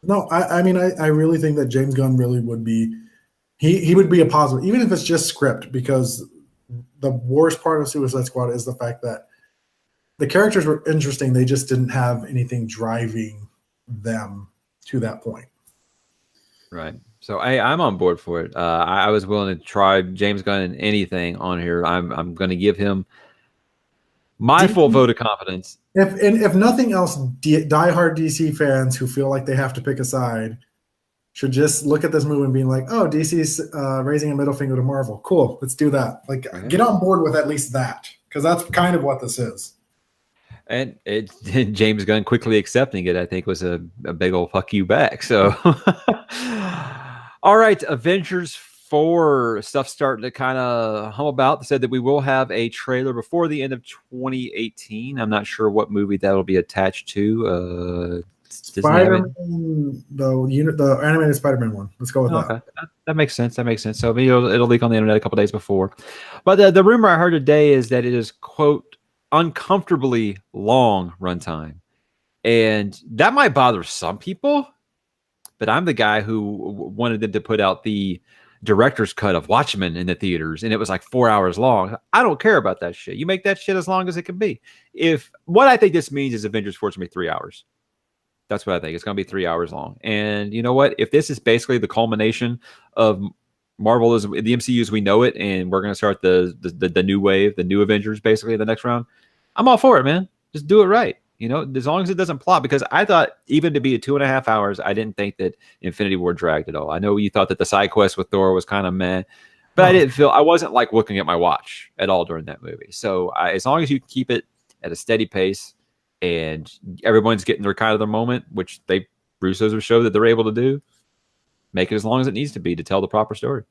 No, I mean, I really think that James Gunn really would be, he would be a positive, even if it's just script, because the worst part of Suicide Squad is the fact that the characters were interesting. They just didn't have anything driving them to that point. Right. So I'm on board for it. I was willing to try James Gunn in anything on here. I'm going to give him my full vote of confidence. If nothing else, diehard DC fans who feel like they have to pick a side should just look at this movie and being like, "Oh, DC's raising a middle finger to Marvel. Cool, let's do that." Like, get on board with at least that, because that's kind of what this is. And James Gunn quickly accepting it, I think, was a big old fuck you back. So, all right, Avengers 4 stuff starting to kind of hum about. They said that we will have a trailer before the end of 2018. I'm not sure what movie that will be attached to. Spider-Man, the animated Spider-Man one. Let's go with that. That makes sense. So it'll leak on the internet a couple days before. But the rumor I heard today is that it is, quote, uncomfortably long runtime. And that might bother some people, but I'm the guy who wanted them to put out the director's cut of Watchmen in the theaters, and it was like 4 hours long. I don't care about that shit. You make that shit as long as it can be. What I think this means is Avengers 4 is going to be 3 hours. That's what I think. It's going to be 3 hours long. And you know what? If this is basically the culmination of Marvel is the MCU as we know it, and we're going to start the new wave, the new Avengers, basically the next round, I'm all for it, man. Just do it right. As long as it doesn't plot, because I thought even to be 2.5 hours, I didn't think that Infinity War dragged at all. I know you thought that the side quest with Thor was kind of meh, but I wasn't like looking at my watch at all during that movie. So as long as you keep it at a steady pace and everyone's getting their kind of their moment, which Russo's have showed that they're able to do, make it as long as it needs to be to tell the proper story.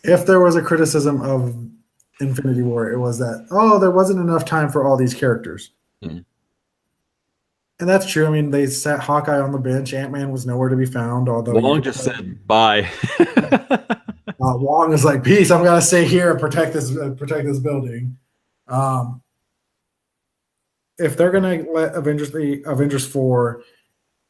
If there was a criticism of Infinity War, it was that, there wasn't enough time for all these characters. Mm-hmm. And that's true. I mean, they sat Hawkeye on the bench. Ant-Man was nowhere to be found. Although Wong just said bye. Wong is like, peace. I'm gonna stay here and protect this building. If they're gonna let Avengers 4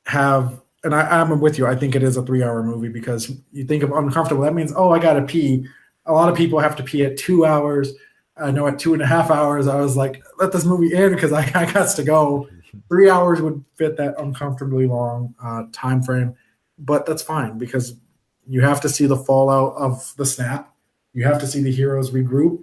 have, and I'm with you. I think it is a 3-hour movie, because you think of uncomfortable. That means, I gotta pee. A lot of people have to pee at 2 hours. I know at 2.5 hours, I was like, let this movie end because I got to go. 3 hours would fit that uncomfortably long time frame, but that's fine, because you have to see the fallout of the snap. You have to see the heroes regroup,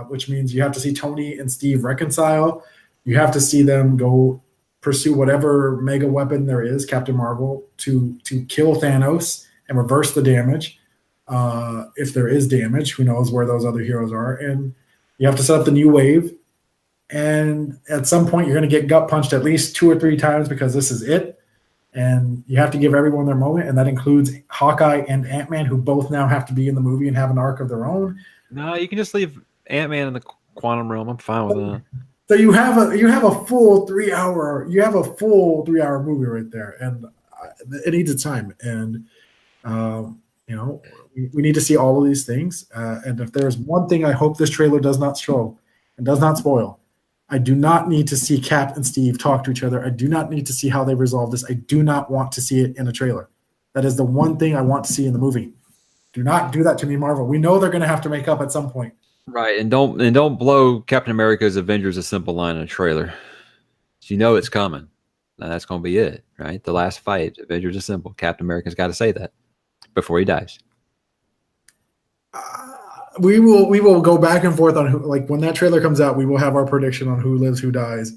which means you have to see Tony and Steve reconcile. You have to see them go pursue whatever mega weapon there is, Captain Marvel, to kill Thanos and reverse the damage. If there is damage, who knows where those other heroes are. And you have to set up the new wave. And at some point, you're going to get gut punched at least 2 or 3 times, because this is it. And you have to give everyone their moment. And that includes Hawkeye and Ant-Man, who both now have to be in the movie and have an arc of their own. No, you can just leave Ant-Man in the quantum realm. I'm fine with that. So you have a full 3 hour movie right there, and it needs its time. And we need to see all of these things. And if there's one thing I hope this trailer does not show and does not spoil, I do not need to see Cap and Steve talk to each other. I do not need to see how they resolve this. I do not want to see it in a trailer. That is the one thing I want to see in the movie. Do not do that to me, Marvel. We know they're going to have to make up at some point. Right, and don't blow Captain America's Avengers a simple line in a trailer. You know it's coming. Now that's going to be it, right? The last fight, Avengers Assemble. Captain America's got to say that before he dies. We will go back and forth on who, like, when that trailer comes out, we will have our prediction on who lives, who dies.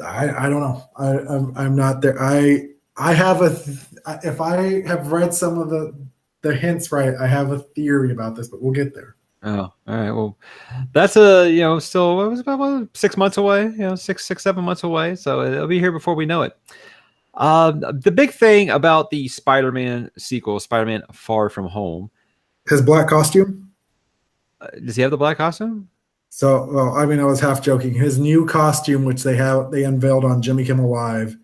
I don't know. I'm not there. I have if I have read some of the hints right, I have a theory about this, but we'll get there. Oh, all right. Well, that's still, it was about 6 months away, 7 months away. So it'll be here before we know it. The big thing about the Spider-Man sequel, Spider-Man Far From Home, his black costume. Does he have the black costume? So, well, I mean, I was half joking. His new costume, which they unveiled on Jimmy Kimmel Live,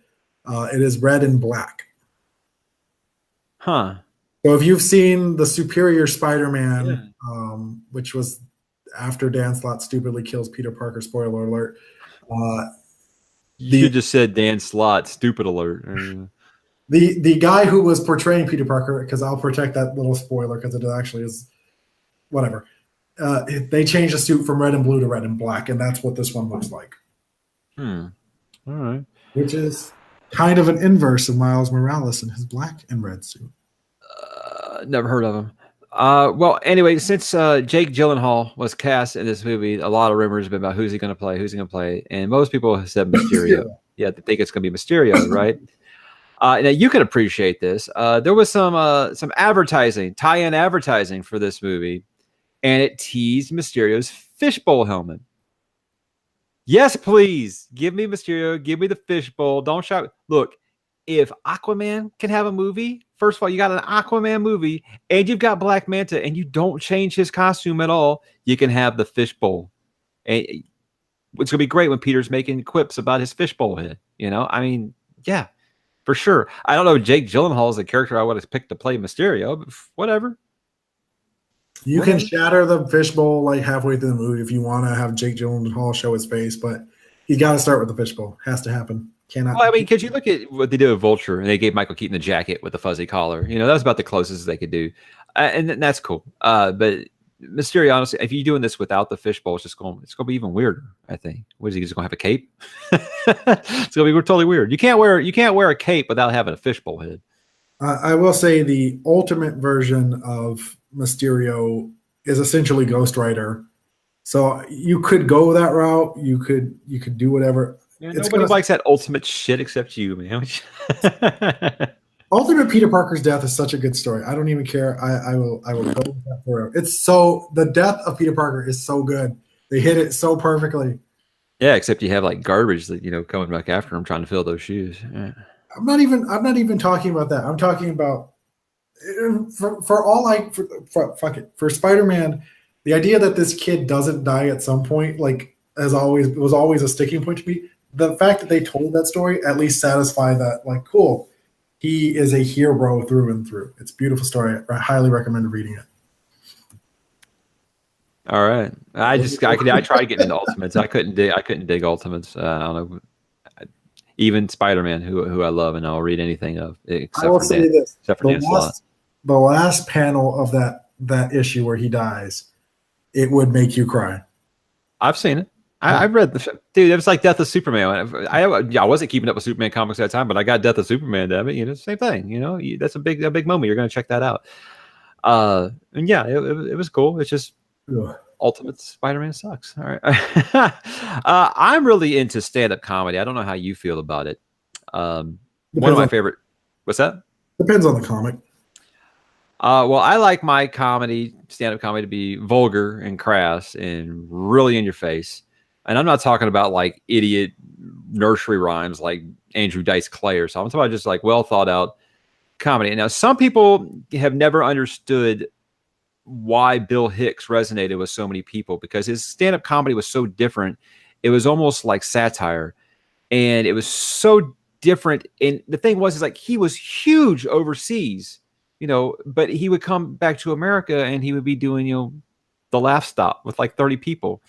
it is red and black. Huh. So if you've seen the Superior Spider-Man, which was after Dan Slott stupidly kills Peter Parker, spoiler alert. You just said Dan Slott, stupid alert. The guy who was portraying Peter Parker, because I'll protect that little spoiler because it actually is whatever. They changed the suit from red and blue to red and black, and that's what this one looks like. All right. Which is kind of an inverse of Miles Morales in his black and red suit. Never heard of him. Well, anyway, since Jake Gyllenhaal was cast in this movie, a lot of rumors have been about who's he going to play, and most people have said Mysterio. Yeah, they think it's going to be Mysterio, right? Now you can appreciate this. There was some advertising, tie-in advertising for this movie, and it teased Mysterio's fishbowl helmet. Yes, please give me Mysterio. Give me the fishbowl. Don't shout. Look, if Aquaman can have a movie, first of all, you got an Aquaman movie, and you've got Black Manta, and you don't change his costume at all, you can have the fishbowl. And it's gonna be great when Peter's making quips about his fishbowl head. You know, I mean, yeah, for sure. I don't know. Jake Gyllenhaal is the character I would have picked to play Mysterio, but whatever. You can shatter the fishbowl like halfway through the movie if you want to have Jake Gyllenhaal show his face, but you got to start with the fishbowl. Has to happen. Cannot. Well, I mean, because you look at what they did with Vulture, and they gave Michael Keaton the jacket with the fuzzy collar. You know, that was about the closest they could do, and that's cool. But Mysterio, honestly, if you're doing this without the fishbowl, it's going to be even weirder. I think. What is he just going to have a cape? It's going to be totally weird. You can't wear a cape without having a fishbowl head. I will say the ultimate version of Mysterio is essentially Ghost Rider. So you could go that route. You could do whatever. Yeah, nobody likes that ultimate shit except you, man. Ultimate Peter Parker's death is such a good story. I don't even care. I will go with that forever. It's so the death of Peter Parker is so good. They hit it so perfectly. Yeah, except you have like garbage that coming back after him trying to fill those shoes. Yeah. I'm not even talking about that. I'm talking about for Spider-Man, the idea that this kid doesn't die at some point, like was always a sticking point to me. The fact that they told that story at least satisfied that, like, cool, he is a hero through and through. It's a beautiful story. I highly recommend reading it. All right, I tried getting into Ultimates. I couldn't dig Ultimates. I don't know. Even Spider-Man, who I love, and I'll read anything of except I will for say Dan, this: except for Dan Slott. The last panel of that issue where he dies, it would make you cry. I've seen it. I've read dude. It was like Death of Superman. I wasn't keeping up with Superman comics at that time, but I got Death of Superman. Damn it, same thing. That's a big moment. You're going to check that out. And yeah, it was cool. It's just Ultimate Spider-Man sucks. All right. I'm really into stand-up comedy. I don't know how you feel about it. One of my favorite. What's that? Depends on the comic. Well, I like my stand-up comedy to be vulgar and crass and really in your face. And I'm not talking about like idiot nursery rhymes like Andrew Dice Clay or something. I'm talking about just like well thought out comedy. And now some people have never understood why Bill Hicks resonated with so many people, because his stand-up comedy was so different. It was almost like satire, and it was so different. And the thing was, is like he was huge overseas, but he would come back to America and he would be doing, the Laugh Stop with like 30 people,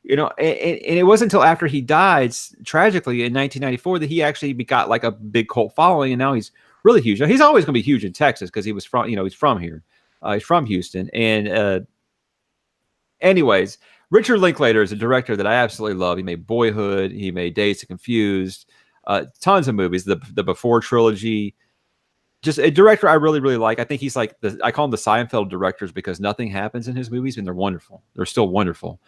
and it wasn't until after he died tragically in 1994 that he actually got like a big cult following, and now he's really huge. Now, he's always going to be huge in Texas because he was from, he's from here. He's from Houston. And anyways, Richard Linklater is a director that I absolutely love. He made Boyhood. He made Dazed and Confused. Tons of movies. The Before trilogy. Just a director I really, really like. I think he's like, I call him the Seinfeld directors because nothing happens in his movies and they're wonderful. They're still wonderful.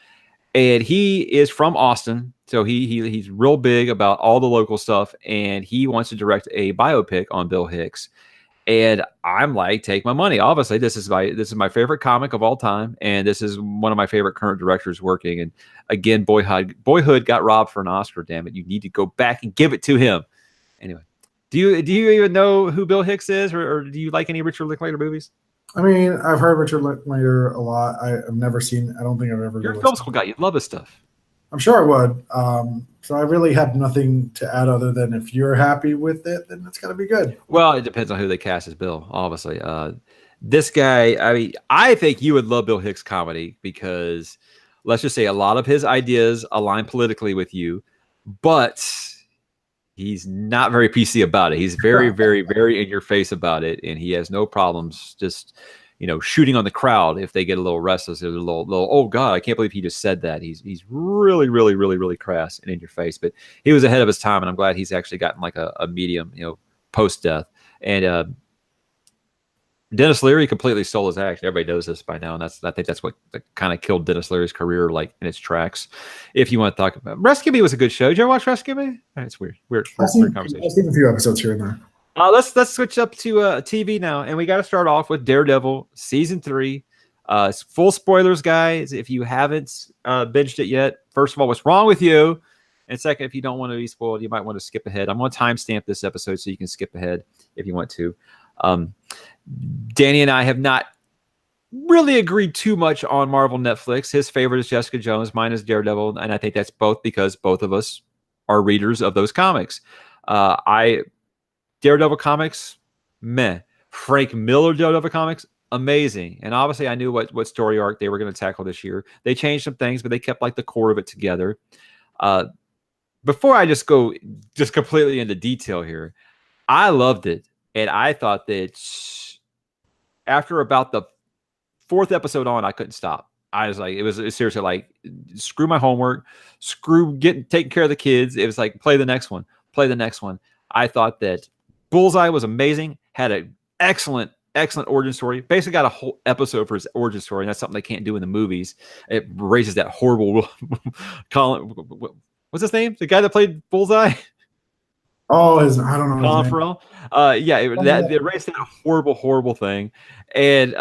And he is from Austin. So he's real big about all the local stuff. And he wants to direct a biopic on Bill Hicks. And I'm like, take my money. Obviously, this is my favorite comic of all time, and this is one of my favorite current directors working. And again, Boyhood got robbed for an Oscar. Damn it! You need to go back and give it to him. Anyway, do you even know who Bill Hicks is, or do you like any Richard Linklater movies? I mean, I've heard Richard Linklater a lot. I've never seen. I don't think I've ever. You're a film school guy. You love his stuff. I'm sure I would. So I really have nothing to add other than if you're happy with it, then it's got to be good. Well, it depends on who they cast as Bill, obviously. This guy, I mean, I think you would love Bill Hicks comedy because let's just say a lot of his ideas align politically with you, but he's not very PC about it. He's very, very, very in your face about it, and he has no problems just shooting on the crowd if they get a little restless. Or a little, oh God, I can't believe he just said that. He's really, really, really, really crass and in your face. But he was ahead of his time, and I'm glad he's actually gotten like a medium, post death. And Dennis Leary completely stole his act. Everybody knows this by now, and I think that's what kind of killed Dennis Leary's career, like in its tracks. If you want to talk about Rescue Me, was a good show. Did you ever watch Rescue Me? It's weird conversation. I've seen a few episodes here and there. Let's switch up to TV now, and we got to start off with Daredevil season 3. Full spoilers, guys. If you haven't binged it yet, first of all, what's wrong with you? And second, if you don't want to be spoiled, you might want to skip ahead. I'm going to timestamp this episode so you can skip ahead if you want to. Danny and I have not really agreed too much on Marvel Netflix. His favorite is Jessica Jones. Mine is Daredevil. And I think that's both because both of us are readers of those comics. Daredevil comics, meh. Frank Miller Daredevil comics, amazing. And obviously I knew what story arc they were going to tackle this year. They changed some things, but they kept like the core of it together. Before I just go completely into detail here, I loved it. And I thought that after about the 4th episode on, I couldn't stop. I was like, it was seriously like, screw my homework, screw taking care of the kids. It was like, play the next one. I thought that Bullseye was amazing, had an excellent origin story. Basically got a whole episode for his origin story, and that's something they can't do in the movies. It raises that horrible Colin, what's his name? The guy that played Bullseye? Oh, I don't know. Colin Farrell. It raised that horrible thing. And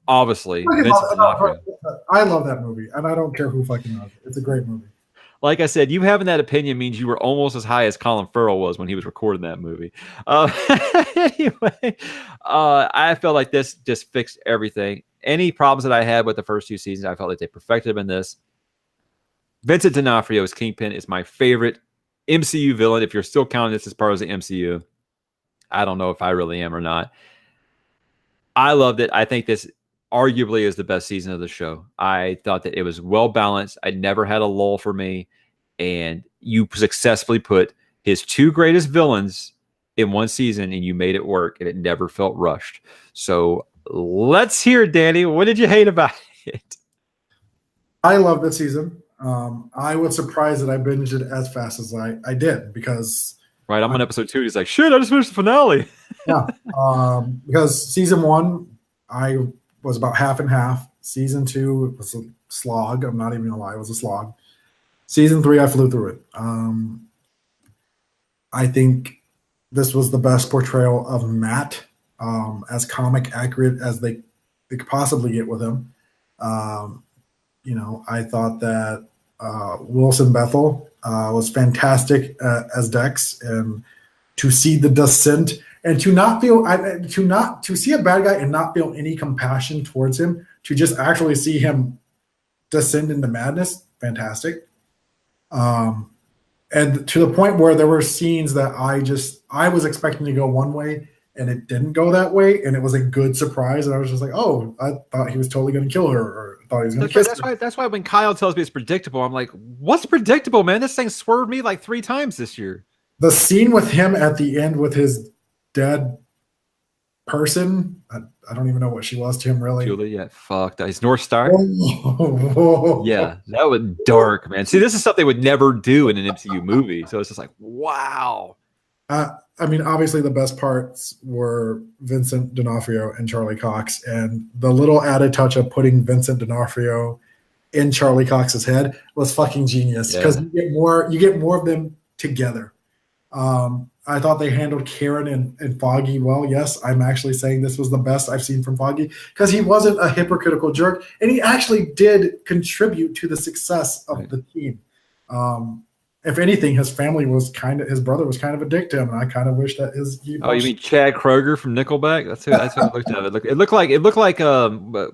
obviously, I love that movie, and I don't care who fucking knows it. It's a great movie. Like I said, you having that opinion means you were almost as high as Colin Farrell was when he was recording that movie. Anyway, I felt like this just fixed everything. Any problems that I had with the first 2 seasons, I felt like they perfected them in this. Vincent D'Onofrio's Kingpin is my favorite MCU villain. If you're still counting this as part of the MCU, I don't know if I really am or not. I loved it. I think this arguably is the best season of the show. I thought that it was well balanced. I never had a lull for me. And you successfully put his 2 greatest villains in one season and you made it work, and it never felt rushed. So let's hear, Danny. What did you hate about it? I love this season. I was surprised that I binged it as fast as I did because right, I'm on episode 2. He's like, shit, I just finished the finale. Yeah, because season 1, I was about half and half. Season 2, it was a slog. I'm not even gonna lie, it was a slog. Season 3, I flew through it. I think this was the best portrayal of Matt, as comic accurate as they could possibly get with him. I thought that Wilson Bethel was fantastic as Dex, and to see the descent and to see a bad guy and not feel any compassion towards him, to just actually see him descend into madness, fantastic. And to the point where there were scenes that I was expecting to go one way and it didn't go that way, and it was a good surprise. And I was just like, oh, I thought he was totally going to kill her, or I thought he was going to kiss her. That's why when Kyle tells me it's predictable, I'm like, what's predictable, man? This thing swerved me like 3 times this year. The scene with him at the end with his dead person, I don't even know what she was to him, really. Julie, yeah, fuck. He's North Star. Yeah, that was dark, man. See, this is something they would never do in an MCU movie. So it's just like, wow. I mean, obviously the best parts were Vincent D'Onofrio and Charlie Cox, and the little added touch of putting Vincent D'Onofrio in Charlie Cox's head was fucking genius, because you get more of them together. I thought they handled Karen and Foggy well. Yes, I'm actually saying this was the best I've seen from Foggy, because he wasn't a hypocritical jerk, and he actually did contribute to the success of the team. If anything, his brother was kind of a dick to him, and I kind of wish that you mean Chad Kroeger from Nickelback? That's who it looked at. It looked like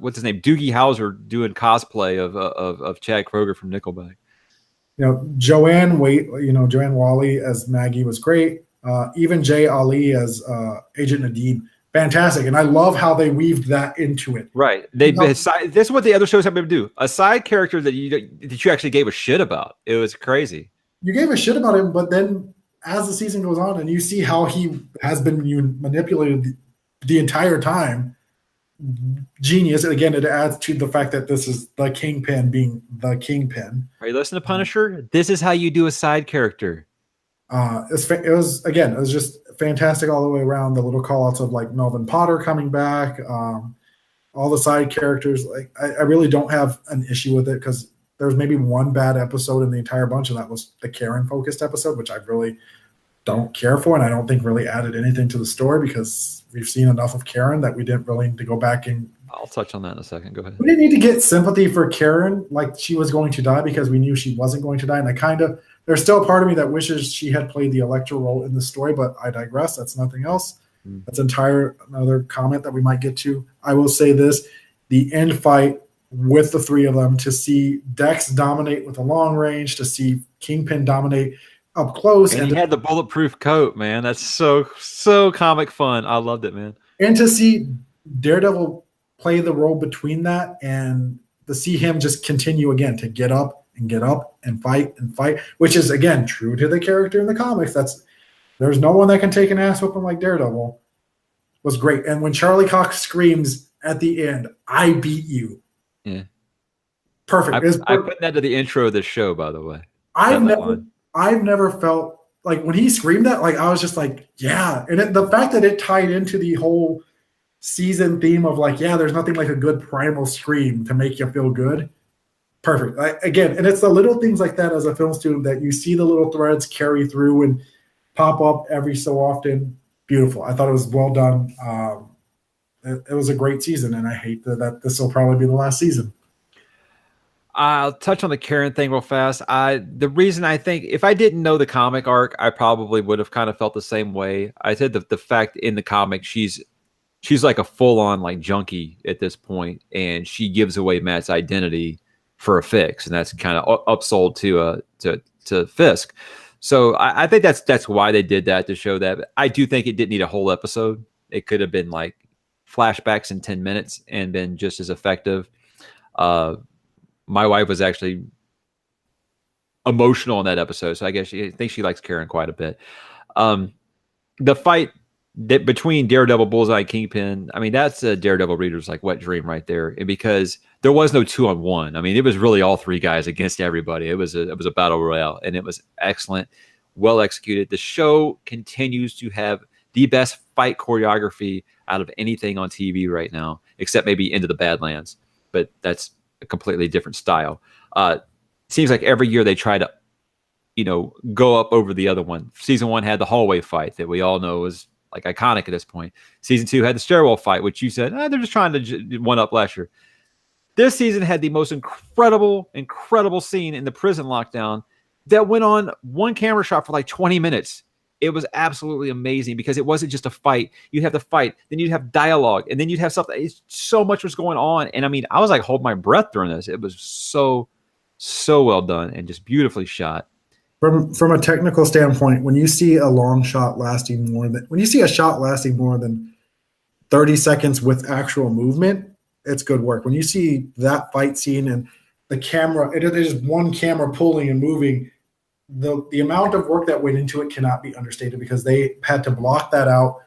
what's his name? Doogie Howser doing cosplay of Chad Kroeger from Nickelback. Joanne Wally as Maggie was great. Even Jay Ali as Agent Nadeem, fantastic. And I love how they weaved that into it. Right. This is what the other shows have been able to do. A side character that you actually gave a shit about. It was crazy. You gave a shit about him, but then as the season goes on and you see how he has been manipulated the entire time, genius. And again, it adds to the fact that this is the Kingpin being the Kingpin. Are you listening to Punisher? This is how you do a side character. It was just fantastic all the way around. The little call outs of like Melvin Potter coming back, all the side characters. Like I really don't have an issue with it because there's maybe one bad episode in the entire bunch, and that was the Karen focused episode, which I really don't care for, and I don't think really added anything to the story because we've seen enough of Karen that we didn't really need to go back and. I'll touch on that in a second. Go ahead. We didn't need to get sympathy for Karen like she was going to die because we knew she wasn't going to die, and there's still a part of me that wishes she had played the Elektra role in the story, but I digress. That's nothing else. That's another comment that we might get to. I will say this: the end fight with the three of them, to see Dex dominate with a long range, to see Kingpin dominate up close, and he had the bulletproof coat, man. That's so comic fun. I loved it, man. And to see Daredevil play the role between that, and to see him just continue again to get up and fight, which is again true to the character in the comics. There's no one that can take an ass whooping like Daredevil. Was great. And when Charlie Cox screams at the end, "I beat you." Yeah. Perfect. I put that to the intro of the show, by the way. I've never felt like when he screamed that, like I was just like, yeah. And the fact that it tied into the whole season theme of like, yeah, there's nothing like a good primal scream to make you feel good. Perfect. Again, and it's the little things like that as a film student that you see the little threads carry through and pop up every so often. Beautiful. I thought it was well done. It was a great season, and I hate that this will probably be the last season. I'll touch on the Karen thing real fast. The reason I think if I didn't know the comic arc, I probably would have kind of felt the same way. I said the fact in the comic she's like a full-on like junkie at this point, and she gives away Matt's identity for a fix, and that's kind of upsold to Fisk. So I think that's why they did that, to show that. But I do think it didn't need a whole episode. It could have been like flashbacks in 10 minutes and been just as effective. My wife was actually emotional in that episode, so I guess I think she likes Karen quite a bit. The fight between Daredevil, Bullseye, and Kingpin, I mean, that's a Daredevil reader's like wet dream right there. And because there was no 2-on-1, I mean, it was really all three guys against everybody. It was a battle royale, and it was excellent, well executed. The show continues to have the best fight choreography out of anything on TV right now, except maybe Into the Badlands, but that's a completely different style. Seems like every year they try to, go up over the other one. Season 1 had the hallway fight that we all know is like iconic at this point. Season 2 had the stairwell fight, which you said, they're just trying to one up last year. This season had the most incredible scene in the prison lockdown that went on one camera shot for like 20 minutes. It was absolutely amazing because it wasn't just a fight. You'd have the fight, then you'd have dialogue, and then you'd have something. So much was going on. And I mean, I was like, hold my breath during this. It was so well done and just beautifully shot. From a technical standpoint, when you see a shot lasting more than 30 seconds with actual movement, it's good work. When you see that fight scene and the camera, it is one camera pulling and moving, the amount of work that went into it cannot be understated because they had to block that out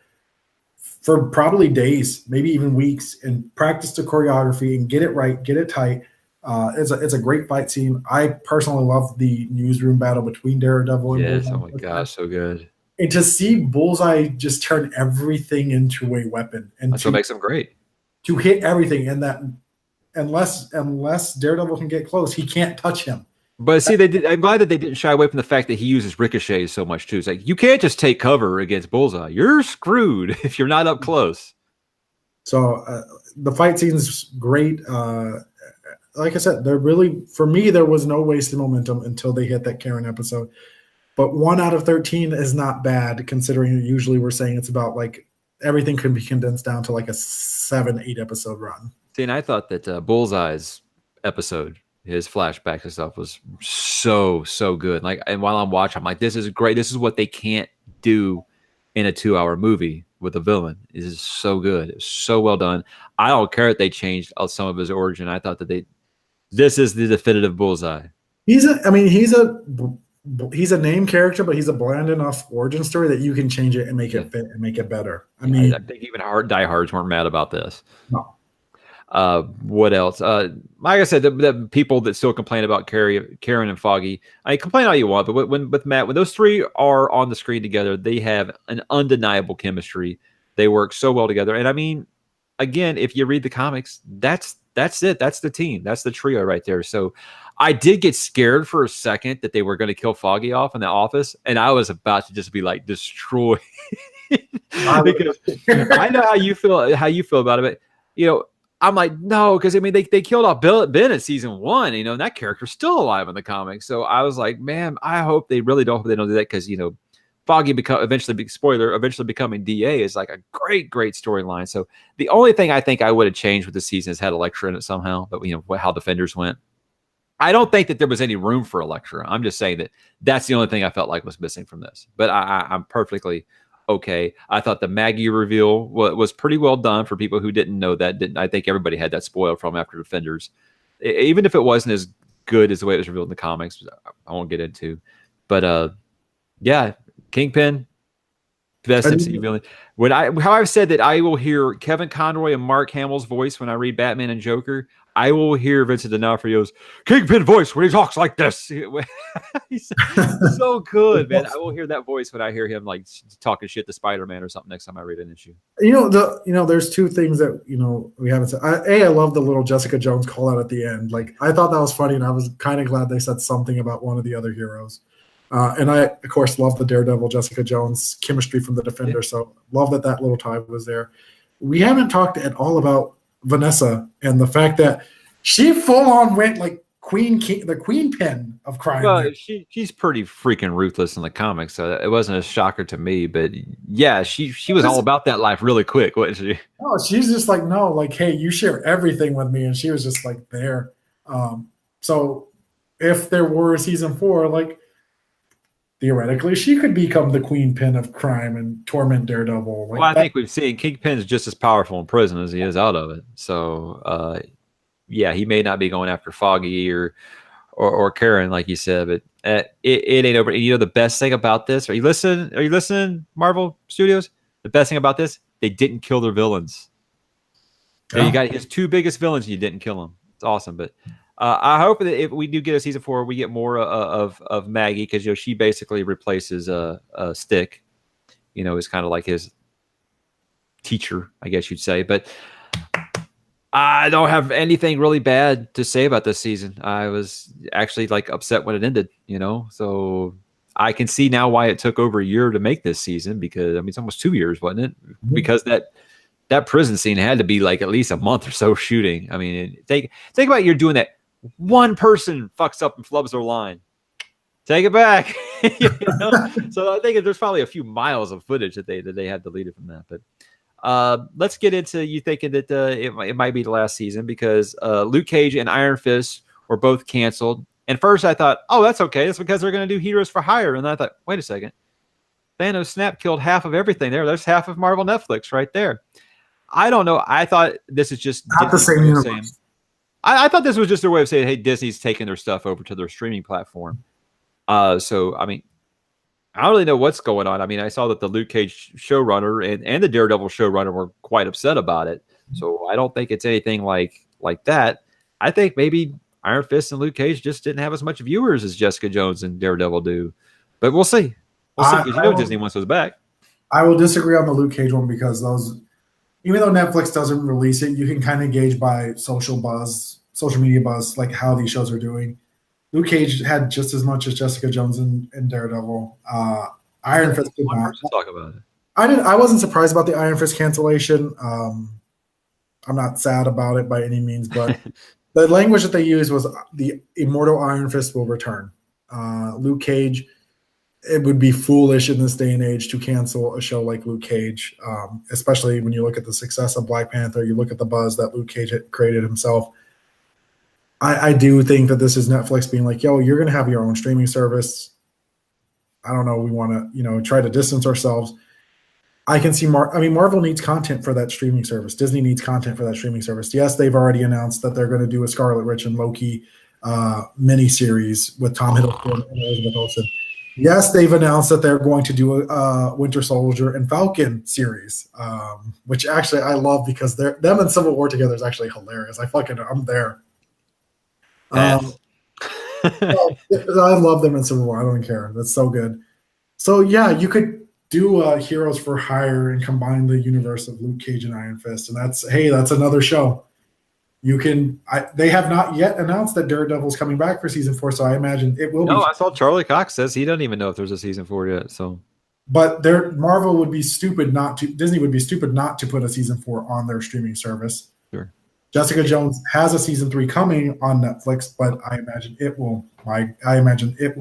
for probably days, maybe even weeks, and practice the choreography and get it right, get it tight. It's a great fight scene. I personally love the newsroom battle between Daredevil and Bullseye. Oh my gosh, so good. And to see Bullseye just turn everything into a weapon, and that's what makes him great. To hit everything, and that unless Daredevil can get close, he can't touch him. But see, I'm glad that they didn't shy away from the fact that he uses ricochets so much too. It's like you can't just take cover against Bullseye. You're screwed if you're not up close. So the fight scene's great. Like I said, for me, there was no wasted momentum until they hit that Karen episode. But 1 out of 13 is not bad, considering usually we're saying it's about like everything could be condensed down to like a 7-8 episode run. See, and I thought that Bullseye's episode, his flashbacks and stuff, was so good. Like, and while I'm watching, I'm like, this is great. This is what they can't do in a 2-hour movie with a villain. This is so good. It's so well done. I don't care that they changed some of his origin. I thought that this is the definitive Bullseye. He's a name character, but he's a bland enough origin story that you can change it and make it fit and make it better. I mean, I think even diehards weren't mad about this. No. What else? Like I said, the people that still complain about Karen and Foggy, I mean, complain all you want, but with Matt, when those three are on the screen together, they have an undeniable chemistry. They work so well together. And I mean, again, if you read the comics, that's it. That's the team. That's the trio right there. So I did get scared for a second that they were going to kill Foggy off in the office, and I was about to just be like destroy. Because I know how you feel about it, but you know, I'm like, no, because I mean they killed off Ben in season 1, you know, and that character's still alive in the comics. So I was like, man, I hope they really don't do that, because you know, Foggy eventually becoming DA is like a great storyline. So the only thing I think I would have changed with the season is had Elektra in it somehow, but you know how Defenders went. I don't think that there was any room for Elektra. I'm just saying that's the only thing I felt like was missing from this. But I'm perfectly okay. I thought the Maggie reveal was pretty well done for people who didn't know that. I think everybody had that spoiled from after Defenders, even if it wasn't as good as the way it was revealed in the comics. I won't get into, but yeah, Kingpin, best MCU villain. How I've said that I will hear Kevin Conroy and Mark Hamill's voice when I read Batman and Joker. I will hear Vincent D'Onofrio's Kingpin voice when he talks like this. He's so good, man. I will hear that voice when I hear him like talking shit to Spider-Man or something next time I read an issue. There's two things that we haven't said. I love the little Jessica Jones call out at the end. Like, I thought that was funny, and I was kind of glad they said something about one of the other heroes. And I, of course, love the Daredevil Jessica Jones chemistry from the Defender. So love that little tie was there. We haven't talked at all about Vanessa and the fact that she full on went like the queen pin of crime. Well, she's pretty freaking ruthless in the comics, so it wasn't a shocker to me. But yeah, she was all about that life really quick, wasn't she? No, she's just like, no, like, hey, you share everything with me, and she was just like there. So if there were a season 4, like, theoretically, she could become the queen pin of crime and torment Daredevil. Well, I think we've seen Kingpin's just as powerful in prison as he is out of it. So, yeah, he may not be going after Foggy or Karen, like you said, but it ain't over. And you know the best thing about this? Are you listening, Marvel Studios? The best thing about this, they didn't kill their villains. Yeah. You got his 2 biggest villains, and you didn't kill them. It's awesome, but. I hope that if we do get a season 4, we get more of Maggie, because she basically replaces Stick. Is kind of like his teacher, I guess you'd say. But I don't have anything really bad to say about this season. I was actually like upset when it ended. So I can see now why it took over a year to make this season, because I mean it's almost 2 years, wasn't it? Mm-hmm. Because that prison scene had to be like at least a month or so shooting. I mean, think about you're doing that. One person fucks up and flubs their line. Take it back. So I think there's probably a few miles of footage that they had deleted from that. But let's get into you thinking that it might be the last season, because Luke Cage and Iron Fist were both canceled. And first I thought, oh, that's okay. That's because they're going to do Heroes for Hire. And then I thought, wait a second. Thanos Snap killed half of everything there. There's half of Marvel Netflix right there. I don't know. I thought this is just not the same universe. I thought this was just their way of saying, hey, Disney's taking their stuff over to their streaming platform. So, I mean, I don't really know what's going on. I mean, I saw that the Luke Cage showrunner and the Daredevil showrunner were quite upset about it. So I don't think it's anything like that. I think maybe Iron Fist and Luke Cage just didn't have as much viewers as Jessica Jones and Daredevil do. But we'll see. Because Disney wants those back. I will disagree on the Luke Cage one, because those... Even though Netflix doesn't release it, you can kind of gauge by social media buzz, like how these shows are doing. Luke Cage had just as much as Jessica Jones and Daredevil. Iron Fist did not. Talk about it. I wasn't surprised about the Iron Fist cancellation. I'm not sad about it by any means, but the language that they used was the immortal Iron Fist will return. Luke Cage. It would be foolish in this day and age to cancel a show like Luke Cage, especially when you look at the success of Black Panther, you look at the buzz that Luke Cage had created himself. I do think that this is Netflix being like, yo, you're going to have your own streaming service. I don't know. We want to, try to distance ourselves. I can see Marvel needs content for that streaming service. Disney needs content for that streaming service. Yes, they've already announced that they're going to do a Scarlet Witch and Loki miniseries with Tom Hiddleston and Elizabeth Olsen. Yes, they've announced that they're going to do a Winter Soldier and Falcon series, which actually I love because them and Civil War together is actually hilarious. I'm there. I love them in Civil War. I don't care. That's so good. So yeah, you could do Heroes for Hire and combine the universe of Luke Cage and Iron Fist, and that's another show. They have not yet announced that Daredevil's coming back for season 4, so I imagine it will be. No, I saw Charlie Cox says he doesn't even know if there's a season 4 yet. So, but Disney would be stupid not to put a season 4 on their streaming service. Sure. Jessica Jones has a season 3 coming on Netflix, but I imagine it will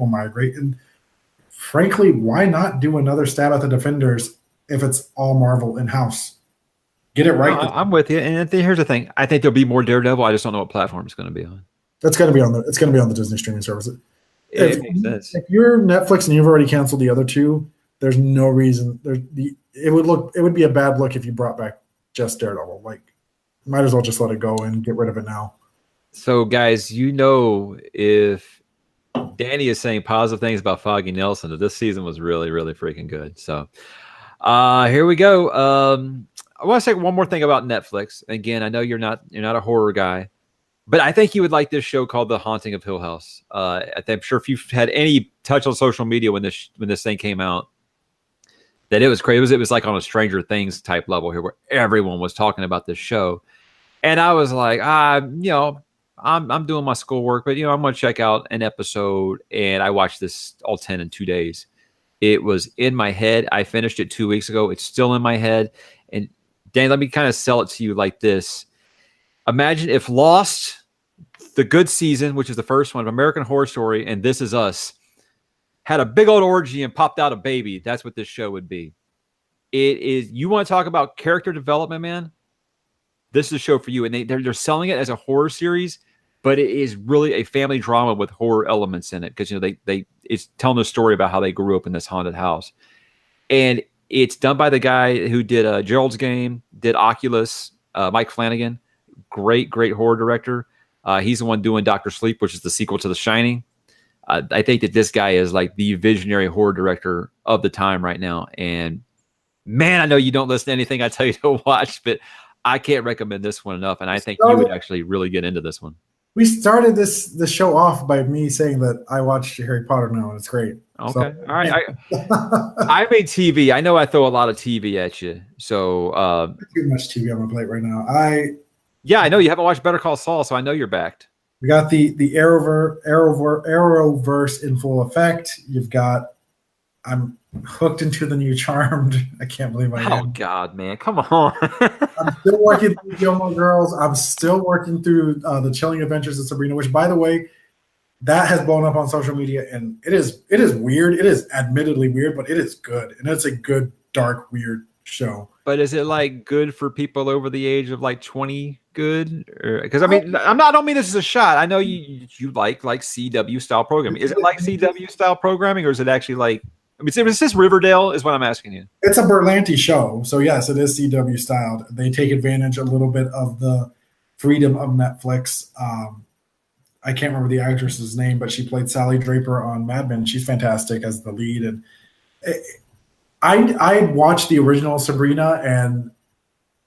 migrate. And frankly, why not do another stab at the Defenders if it's all Marvel in-house? Get it right. No, I'm with you. And here's the thing: I think there'll be more Daredevil. I just don't know what platform it's going to be on. It's going to be on the Disney streaming service. It makes sense. If you're Netflix and you've already canceled the other two, there's no reason. It would be a bad look if you brought back just Daredevil. Like, might as well just let it go and get rid of it now. So, guys, if Danny is saying positive things about Foggy Nelson, that this season was really, really freaking good. So, here we go. I want to say one more thing about Netflix. Again, I know you're not a horror guy, but I think you would like this show called The Haunting of Hill House. I'm sure if you've had any touch on social media when this thing came out, that it was crazy. It was like on a Stranger Things type level here, where everyone was talking about this show, and I was like, I'm doing my schoolwork, but I'm going to check out an episode, and I watched this all 10 in 2 days. It was in my head. I finished it 2 weeks ago. It's still in my head. And Dan, let me kind of sell it to you like this. Imagine if Lost, the good season, which is the first one of American Horror Story, and This Is Us, had a big old orgy and popped out a baby. That's what this show would be. It is. You want to talk about character development, man? This is a show for you. And they're selling it as a horror series, but it is really a family drama with horror elements in it, because it's telling a story about how they grew up in this haunted house. And it's done by the guy who did Gerald's Game, did Oculus, Mike Flanagan. Great horror director. He's the one doing Dr. Sleep, which is the sequel to The Shining. I think that this guy is like the visionary horror director of the time right now. And man, I know you don't listen to anything I tell you to watch, but I can't recommend this one enough. And I think you would actually really get into this one. We started this show off by me saying that I watched Harry Potter now, and it's great. Okay. So, all right. I made TV. I know I throw a lot of TV at you. So too much TV on my plate right now. I know you haven't watched Better Call Saul, so I know you're backed. We got the Arrowverse in full effect. You've got I'm hooked into the new Charmed. I can't believe I am. Oh God, man, come on! I'm still working through Gilmore Girls. I'm still working through the Chilling Adventures of Sabrina, which, by the way, that has blown up on social media, and it is weird. It is admittedly weird, but it is good, and it's a good, dark, weird show. But is it like good for people over the age of like 20? Good, because I mean, I don't mean this as a shot. I know you like CW style programming. Is it like CW style programming, or is it actually like? I mean, is this Riverdale? Is what I'm asking you. It's a Berlanti show, so yes, it is CW styled. They take advantage a little bit of the freedom of Netflix. I can't remember the actress's name, but she played Sally Draper on Mad Men. She's fantastic as the lead, and I watched the original Sabrina, and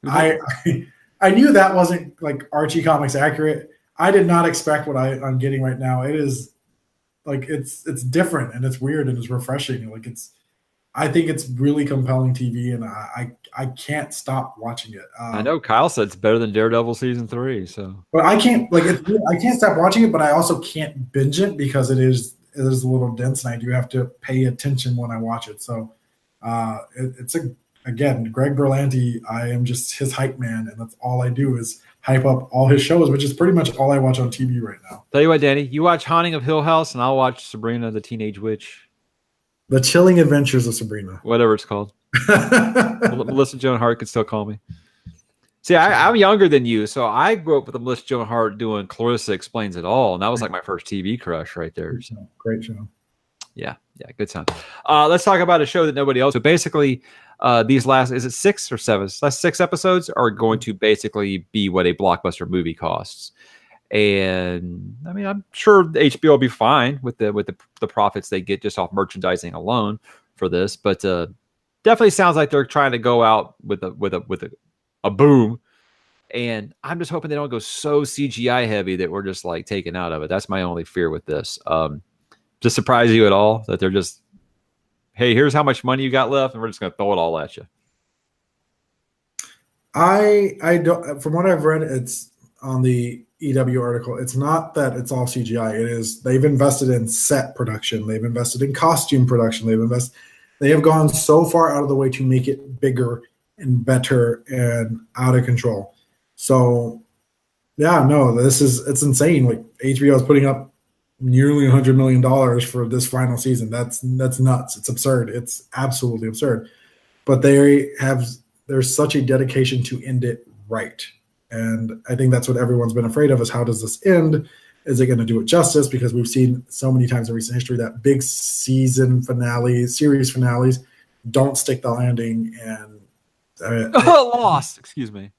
I knew that wasn't like Archie Comics accurate. I did not expect what I'm getting right now. It is like it's different, and it's weird, and it's refreshing. Like I think it's really compelling TV, and I can't stop watching it. I know Kyle said it's better than Daredevil season 3, so. But I can't I can't stop watching it, but I also can't binge it because it is a little dense, and I do have to pay attention when I watch it. So again, Greg Berlanti, I am just his hype man, and that's all I do is hype up all his shows, which is pretty much all I watch on TV right now. Tell you what, Danny, you watch Haunting of Hill House, and I'll watch Sabrina the Teenage Witch. The Chilling Adventures of Sabrina. Whatever it's called. Melissa Joan Hart can still call me. See, I'm younger than you, so I grew up with Melissa Joan Hart doing Clarissa Explains It All, and that was like my first TV crush right there. So. Great show. Yeah, good time. Let's talk about a show that nobody else. So basically, these last 6 episodes are going to basically be what a blockbuster movie costs. And I mean, I'm sure the HBO will be fine with the profits they get just off merchandising alone for this, but definitely sounds like they're trying to go out with a boom. And I'm just hoping they don't go so CGI heavy that we're just like taken out of it. That's my only fear with this. Just surprise you at all that they're just, hey, here's how much money you got left, and we're just going to throw it all at you. I don't. From what I've read, it's on the EW article. It's not that it's all CGI. It is they've invested in set production. They've invested in costume production. They have gone so far out of the way to make it bigger and better and out of control. So, yeah, no, it's insane. Like HBO is putting up nearly $100 million for this final season. That's nuts. It's absurd. It's absolutely absurd. But there's such a dedication to end it right. And I think that's what everyone's been afraid of is how does this end? Is it going to do it justice? Because we've seen so many times in recent history that big series finales don't stick the landing and lost. Excuse me.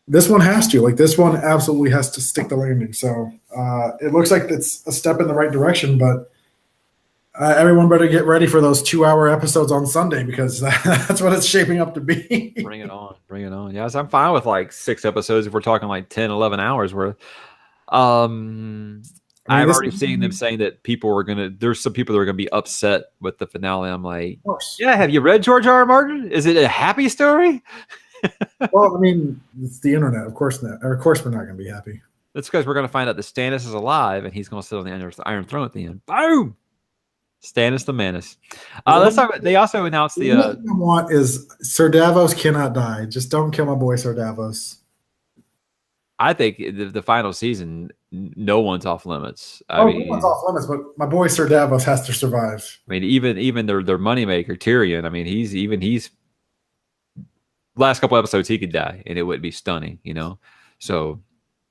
This one has to. Like this one absolutely has to stick the landing. So it looks like it's a step in the right direction, but everyone better get ready for those 2-hour episodes on Sunday because that's what it's shaping up to be. Bring it on. Bring it on. Yes, I'm fine with like 6 episodes if we're talking like 10, 11 hours worth. I've already seen them saying that there's some people that are going to be upset with the finale. I'm like, yeah, have you read George R. R. Martin? Is it a happy story? Well, I mean, it's the internet. Of course not. Of course we're not going to be happy. That's because we're going to find out that Stannis is alive and he's going to sit on the Iron Throne at the end. Boom! Stannis the Menace. Let's talk about, they also announced the. What I want is Sir Davos cannot die. Just don't kill my boy Sir Davos. I think the final season, no one's off limits. No one's off limits, but my boy Sir Davos has to survive. I mean, even their moneymaker Tyrion. I mean, he's last couple episodes he could die and it would be stunning, you know. So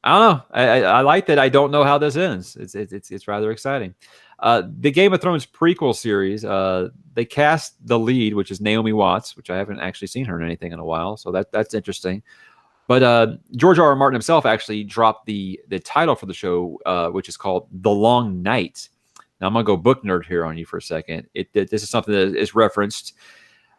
I don't know. I like that. I don't know how this ends. It's rather exciting. The Game of Thrones prequel series, they cast the lead, which is Naomi Watts, which I haven't actually seen her in anything in a while, so that's interesting. But George R. R. Martin himself actually dropped the title for the show, which is called The Long Night. Now I'm gonna go book nerd here on you for a second. This is something that is referenced.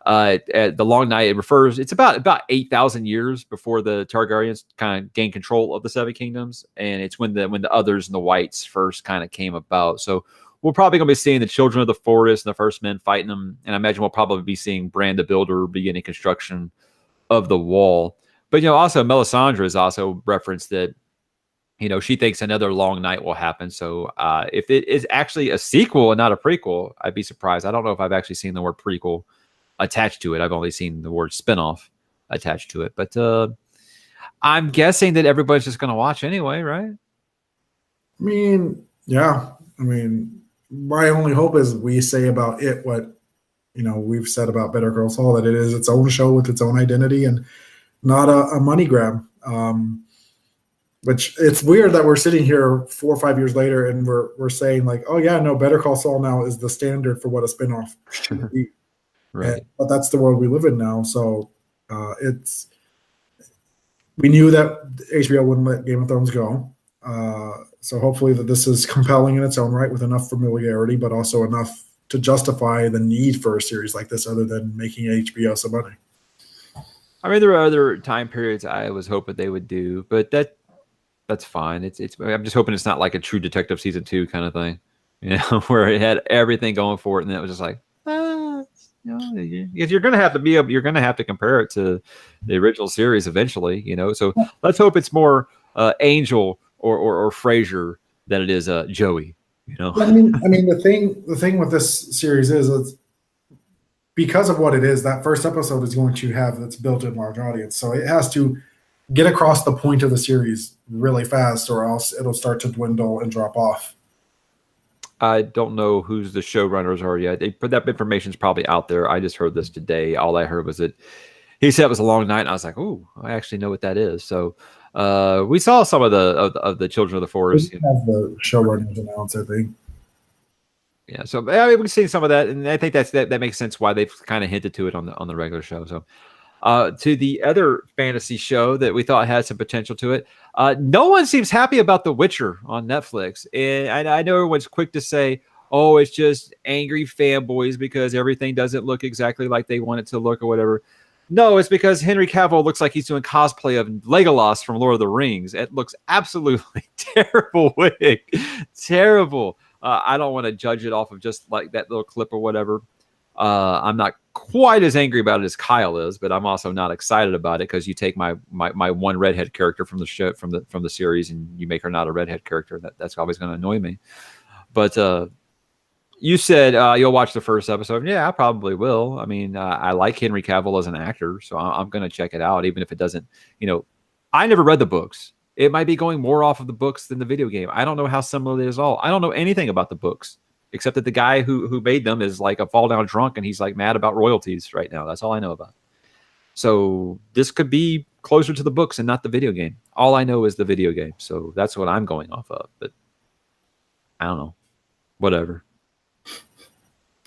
At The Long Night, it's about 8,000 years before the Targaryens kind of gained control of the Seven Kingdoms, and it's when the others and the Whites first kind of came about. So we're probably going to be seeing the Children of the Forest and the First Men fighting them, and I imagine we'll probably be seeing Bran the Builder beginning construction of the Wall. But also Melisandre has also referenced that she thinks another long night will happen. So if it is actually a sequel and not a prequel, I'd be surprised. I don't know if I've actually seen the word prequel attached to it. I've only seen the word spinoff attached to it. But I'm guessing that everybody's just going to watch anyway, right? I mean, yeah. I mean, my only hope is we say about it what we've said about Better Call Saul, that it is its own show with its own identity and not a money grab. Which it's weird that we're sitting here 4 or 5 years later and we're saying like, oh yeah, no, Better Call Saul now is the standard for what a spinoff should be. Right. But that's the world we live in now. So we knew that HBO wouldn't let Game of Thrones go. So hopefully that this is compelling in its own right with enough familiarity, but also enough to justify the need for a series like this other than making HBO some money. I mean, there are other time periods I was hoping they would do, but that's fine. I'm just hoping it's not like a True Detective season 2 kind of thing, where it had everything going for it, and then it was just like, if you're going to have to you're going to have to compare it to the original series eventually, So let's hope it's more Angel or Frasier than it is Joey. I mean, the thing with this series is it's because of what it is. That first episode is going to have its built-in large audience, so it has to get across the point of the series really fast, or else it'll start to dwindle and drop off. I don't know who's the showrunners are yet. That information's probably out there. I just heard this today. All I heard was that he said it was a long night, and I was like, "Ooh, I actually know what that is." So we saw some of the Children of the Forest. We have the showrunners announced, I think. Yeah, so I mean, we've seen some of that, and I think that makes sense why they've kind of hinted to it on the regular show. So To the other fantasy show that we thought had some potential to it. No one seems happy about The Witcher on Netflix. And I know everyone's quick to say, oh, it's just angry fanboys because everything doesn't look exactly like they want it to look or whatever. No, it's because Henry Cavill looks like he's doing cosplay of Legolas from Lord of the Rings. It looks absolutely terrible wig. Terrible. I don't want to judge it off of just like that little clip or whatever. I'm not quite as angry about it as Kyle is, but I'm also not excited about it because you take my one redhead character from the show from the series and you make her not a redhead character. That's always going to annoy me. But you said you'll watch the first episode. Yeah, I probably will. I mean, I like Henry Cavill as an actor, so I'm going to check it out, even if it doesn't. I never read the books. It might be going more off of the books than the video game. I don't know how similar it is all. I don't know anything about the books, except that the guy who made them is like a fall down drunk and he's like mad about royalties right now. That's all I know about. So this could be closer to the books and not the video game. All I know is the video game. So that's what I'm going off of. But I don't know. Whatever.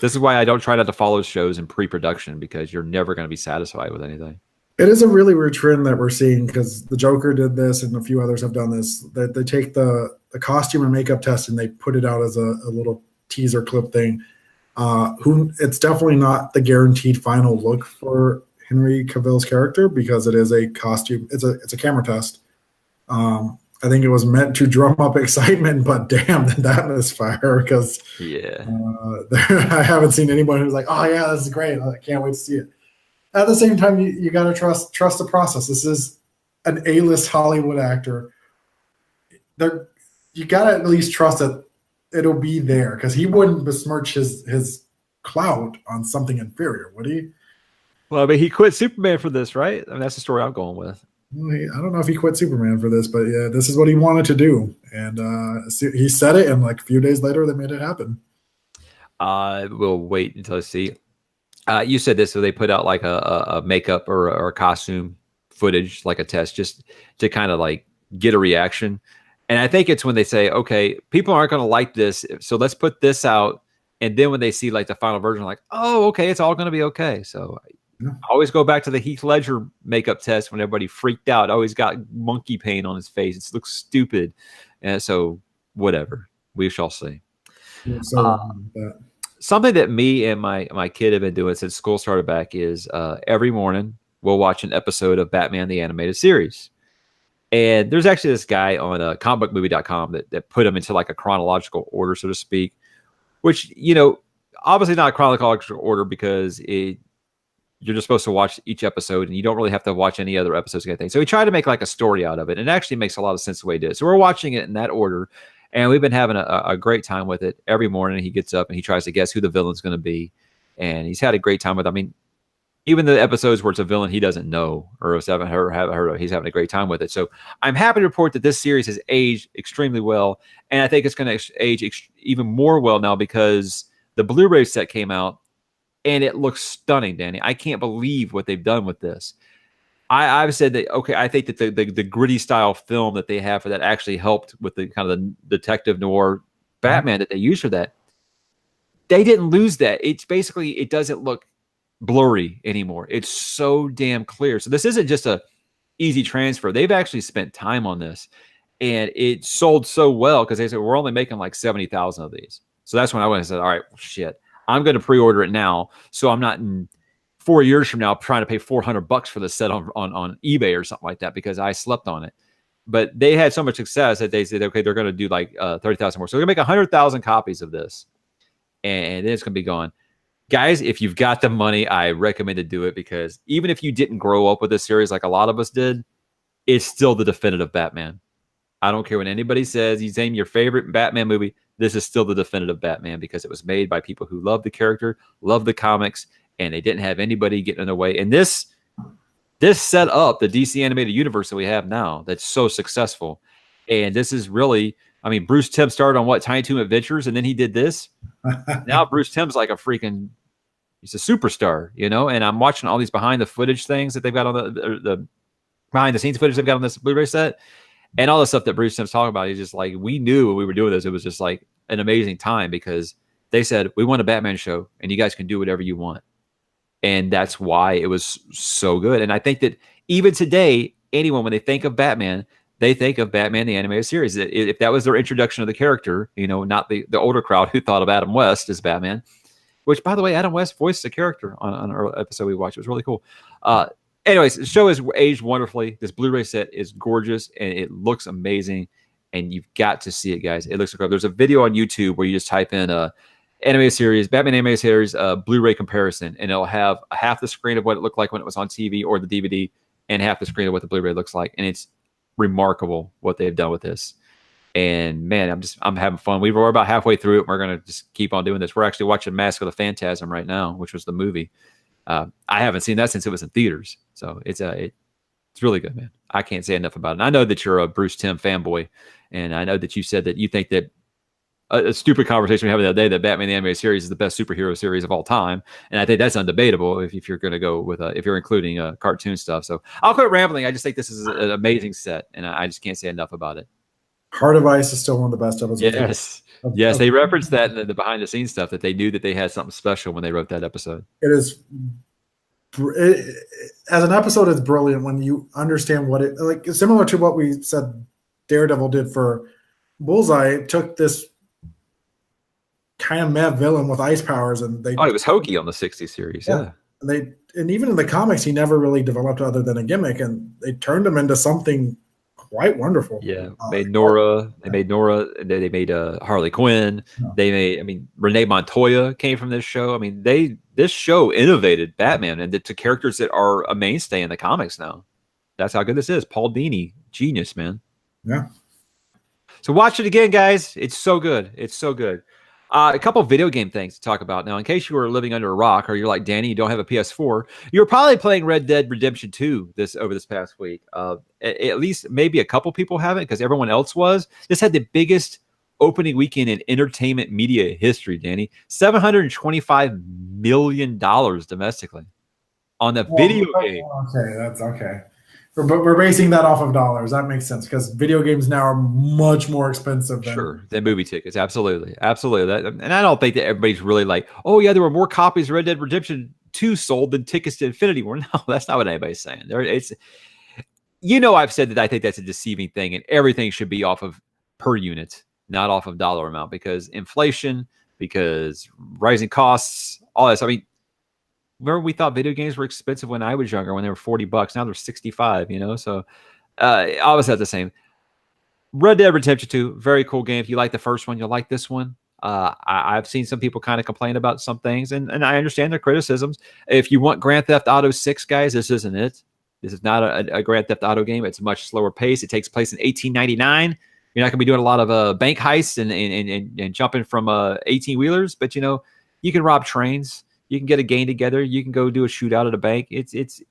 This is why I don't try not to follow shows in pre-production, because you're never going to be satisfied with anything. It is a really weird trend that we're seeing, because the Joker did this and a few others have done this. That they take the costume and makeup test and they put it out as a little teaser clip thing. It's definitely not the guaranteed final look for Henry Cavill's character, because it is a costume. It's a camera test. I think it was meant to drum up excitement, but damn, that misfire, because I haven't seen anyone who's like, oh yeah, this is great. I can't wait to see it. At the same time, you got to trust the process. This is an A-list Hollywood actor. You got to at least trust that it'll be there, because he wouldn't besmirch his clout on something inferior, would he? Well, but he quit Superman for this, right? I mean, that's the story I'm going with. I don't know if he quit Superman for this, but yeah, this is what he wanted to do. And he said it, and like a few days later, they made it happen. We'll wait until I see. You said this, so they put out like a makeup or a costume footage, like a test, just to kind of like get a reaction. And I think it's when they say, okay, people aren't going to like this, so let's put this out. And then when they see like the final version, like, oh, okay, it's all going to be okay. So I always go back to the Heath Ledger makeup test when everybody freaked out. Always got monkey paint on his face. It looks stupid. And so whatever, we shall see. Something that me and my kid have been doing since school started back is every morning we'll watch an episode of Batman the Animated Series. And there's actually this guy on comicbookmovie.com that put them into like a chronological order, so to speak, which, obviously not a chronological order, because you're just supposed to watch each episode and you don't really have to watch any other episodes or anything. So we try to make like a story out of it. And it actually makes a lot of sense the way it is. So we're watching it in that order, and we've been having a great time with it. Every morning he gets up and he tries to guess who the villain's going to be. And he's had a great time with it. I mean, even the episodes where it's a villain he doesn't know or haven't heard of, he's having a great time with it. So I'm happy to report that this series has aged extremely well. And I think it's going to age even more well now, because the Blu-ray set came out and it looks stunning, Danny. I can't believe what they've done with this. I've said that, okay, I think that the gritty style film that they have for that actually helped with the kind of the detective noir Batman that they used for that. They didn't lose that. It's basically, it doesn't look blurry anymore. It's so damn clear. So this isn't just a easy transfer. They've actually spent time on this, and it sold so well because they said, we're only making like 70,000 of these. So that's when I went and said, all right, well, shit, I'm going to pre-order it now, so I'm not in 4 years from now trying to pay $400 for the set on eBay or something like that, because I slept on it. But they had so much success that they said, okay, they're going to do like 30,000 more. So they're going to make 100,000 copies of this, and then it's going to be gone. Guys, if you've got the money, I recommend to do it, because even if you didn't grow up with this series like a lot of us did, it's still the definitive Batman. I don't care what anybody says. You name your favorite Batman movie, this is still the definitive Batman, because it was made by people who love the character, love the comics, and they didn't have anybody getting in their way. And this set up the DC animated universe that we have now that's so successful. And this is really, I mean, Bruce Timm started on what, Tiny Toon Adventures, and then he did this. Now Bruce Timm's like he's a superstar, and I'm watching all these behind the footage things that they've got on the behind the scenes footage they've got on this Blu-ray set, and all the stuff that Bruce Timm's talking about. He's just like, we knew when we were doing this, it was just like an amazing time, because they said, we want a Batman show and you guys can do whatever you want. And that's why it was so good. And I think that even today, anyone, when they think of Batman, they think of Batman the animated series. If that was their introduction of the character, not the older crowd who thought of Adam West as Batman, which, by the way, Adam West voiced a character on an episode we watched. It was really cool. Anyways, the show has aged wonderfully. This Blu-ray set is gorgeous, and it looks amazing, and you've got to see it, guys. It looks incredible. There's a video on YouTube where you just type in animated series, Batman animated series, Blu-ray comparison, and it'll have half the screen of what it looked like when it was on TV or the DVD, and half the screen of what the Blu-ray looks like. And it's remarkable what they've done with this. And man, I'm having fun. We're about halfway through it. We're gonna just keep on doing this. We're actually watching Mask of the Phantasm right now, which was the movie. I haven't seen that since it was in theaters, so it's really good, man. I can't say enough about it. And I know that you're a Bruce Timm fanboy, and I know that you said that you think that a stupid conversation we had the other day that Batman the Animated Series is the best superhero series of all time, and I think that's undebatable if you're going to go with if you're including cartoon stuff. So I'll quit rambling. I just think this is an amazing set, and I just can't say enough about it. Heart of Ice is still one of the best episodes. Yes, they referenced that in the behind the scenes stuff, that they knew that they had something special when they wrote that episode. As an episode, it's brilliant when you understand what it like. Similar to what we said Daredevil did for Bullseye. It took this kind of mad villain with ice powers, and it was hokey on the 60s series. Yeah. And even in the comics, he never really developed other than a gimmick, and they turned him into something quite wonderful. Yeah, made Nora. They made Nora. They made Harley Quinn. Yeah. They made. Renee Montoya came from this show. This show innovated Batman and to characters that are a mainstay in the comics now. That's how good this is. Paul Dini, genius, man. Yeah. So watch it again, guys. It's so good. It's so good. A couple of video game things to talk about now. In case you were living under a rock, or you're like Danny, you don't have a PS4, you're probably playing Red Dead Redemption 2 over this past week. At least maybe a couple people haven't, because everyone else was. This had the biggest opening weekend in entertainment media history, Danny. $725 million domestically on the video game. Okay, that's okay. But we're basing that off of dollars. That makes sense, because video games now are much more expensive than movie tickets. Absolutely. And I don't think that everybody's really like, oh, yeah, there were more copies of Red Dead Redemption 2 sold than tickets to Infinity War. No, that's not what anybody's saying. I've said that I think that's a deceiving thing, and everything should be off of per unit, not off of dollar amount, because inflation, because rising costs, all this. Remember, we thought video games were expensive when I was younger, when they were $40. Now they're $65, so I always have the same. Red Dead Redemption 2, very cool game. If you like the first one, you'll like this one. I've seen some people kind of complain about some things, and I understand their criticisms. If you want Grand Theft Auto 6, guys, this isn't it. This is not a Grand Theft Auto game. It's a much slower pace. It takes place in 1899. You're not going to be doing a lot of bank heists and jumping from 18-wheelers, but, you can rob trains. You can get a gang together. You can go do a shootout at a bank. It's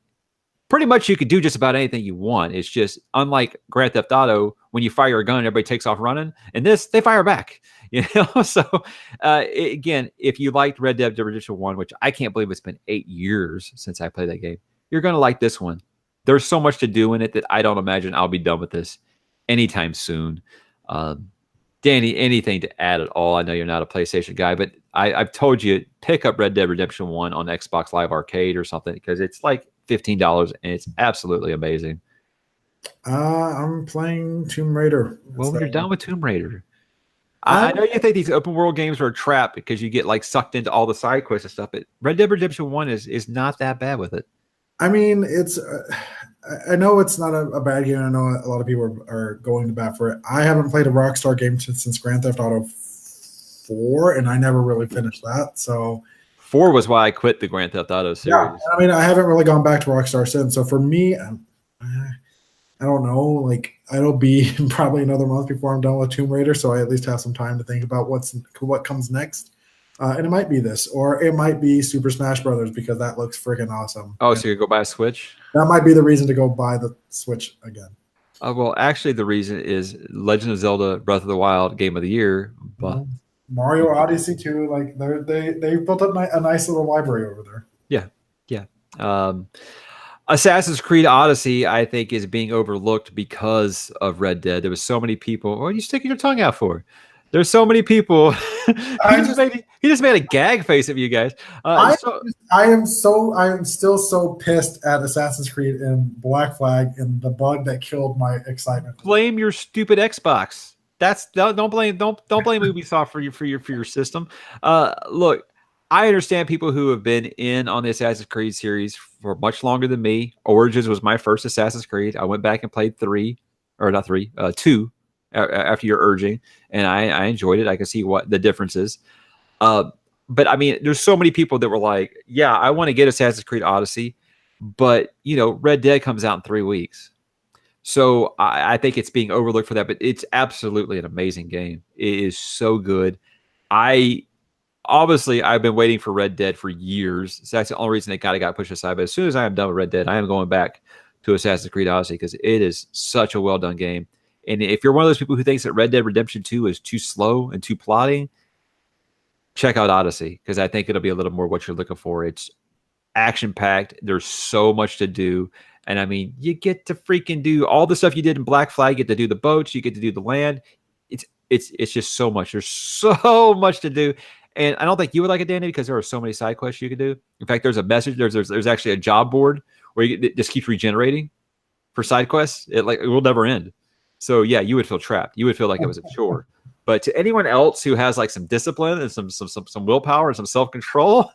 pretty much, you could do just about anything you want. It's just unlike Grand Theft Auto, when you fire a gun, everybody takes off running. And this, they fire back. So again, if you liked Red Dead Redemption 1, which I can't believe it's been 8 years since I played that game, you're going to like this one. There's so much to do in it that I don't imagine I'll be done with this anytime soon. Danny, anything to add at all? I know you're not a PlayStation guy, but I've told you, pick up Red Dead Redemption 1 on Xbox Live Arcade or something, because it's like $15 and it's absolutely amazing. I'm playing Tomb Raider. Well, when you're done with Tomb Raider, I know you think these open world games are a trap because you get like sucked into all the side quests and stuff, but Red Dead Redemption 1 is not that bad with it. It's I know it's not a bad game. I know a lot of people are going to bat for it. I haven't played a Rockstar game since Grand Theft Auto 4, and I never really finished that. So 4 was why I quit the Grand Theft Auto series. Yeah, I haven't really gone back to Rockstar since. So for me, I don't know. Like, it'll be probably another month before I'm done with Tomb Raider, so I at least have some time to think about what comes next. And it might be this, or it might be Super Smash Brothers, because that looks freaking awesome. Oh, so you go buy a Switch? That might be the reason to go buy the Switch again. Well, actually, the reason is Legend of Zelda Breath of the Wild Game of the Year. But Mario Odyssey too. Like, they built up a nice little library over there. Yeah. Assassin's Creed Odyssey, I think, is being overlooked because of Red Dead. There was so many people. What are you sticking your tongue out for? There's so many people. he I just made a gag face at you guys. I am still so pissed at Assassin's Creed and Black Flag and the bug that killed my excitement. Blame your stupid Xbox. Don't blame Ubisoft for your system. Look, I understand people who have been in on the Assassin's Creed series for much longer than me. Origins was my first Assassin's Creed. I went back and played 2 after your urging, and I enjoyed it. I can see what the difference is. But I mean, there's so many people that were like, yeah, I want to get Assassin's Creed Odyssey, but Red Dead comes out in 3 weeks. So I think it's being overlooked for that, but it's absolutely an amazing game. It is so good. I've been waiting for Red Dead for years. So that's the only reason it kind of got pushed aside. But as soon as I am done with Red Dead, I am going back to Assassin's Creed Odyssey because it is such a well done game. And if you're one of those people who thinks that Red Dead Redemption 2 is too slow and too plotting, check out Odyssey because I think it'll be a little more what you're looking for. It's action packed. There's so much to do. And I mean, you get to freaking do all the stuff you did in Black Flag. You get to do the boats. You get to do the land. It's just so much. There's so much to do. And I don't think you would like it, Danny, because there are so many side quests you could do. In fact, there's a message. There's actually a job board where it just keeps regenerating for side quests. It will never end. So yeah, you would feel trapped. You would feel like it was a chore. But to anyone else who has like some discipline and some willpower and some self-control,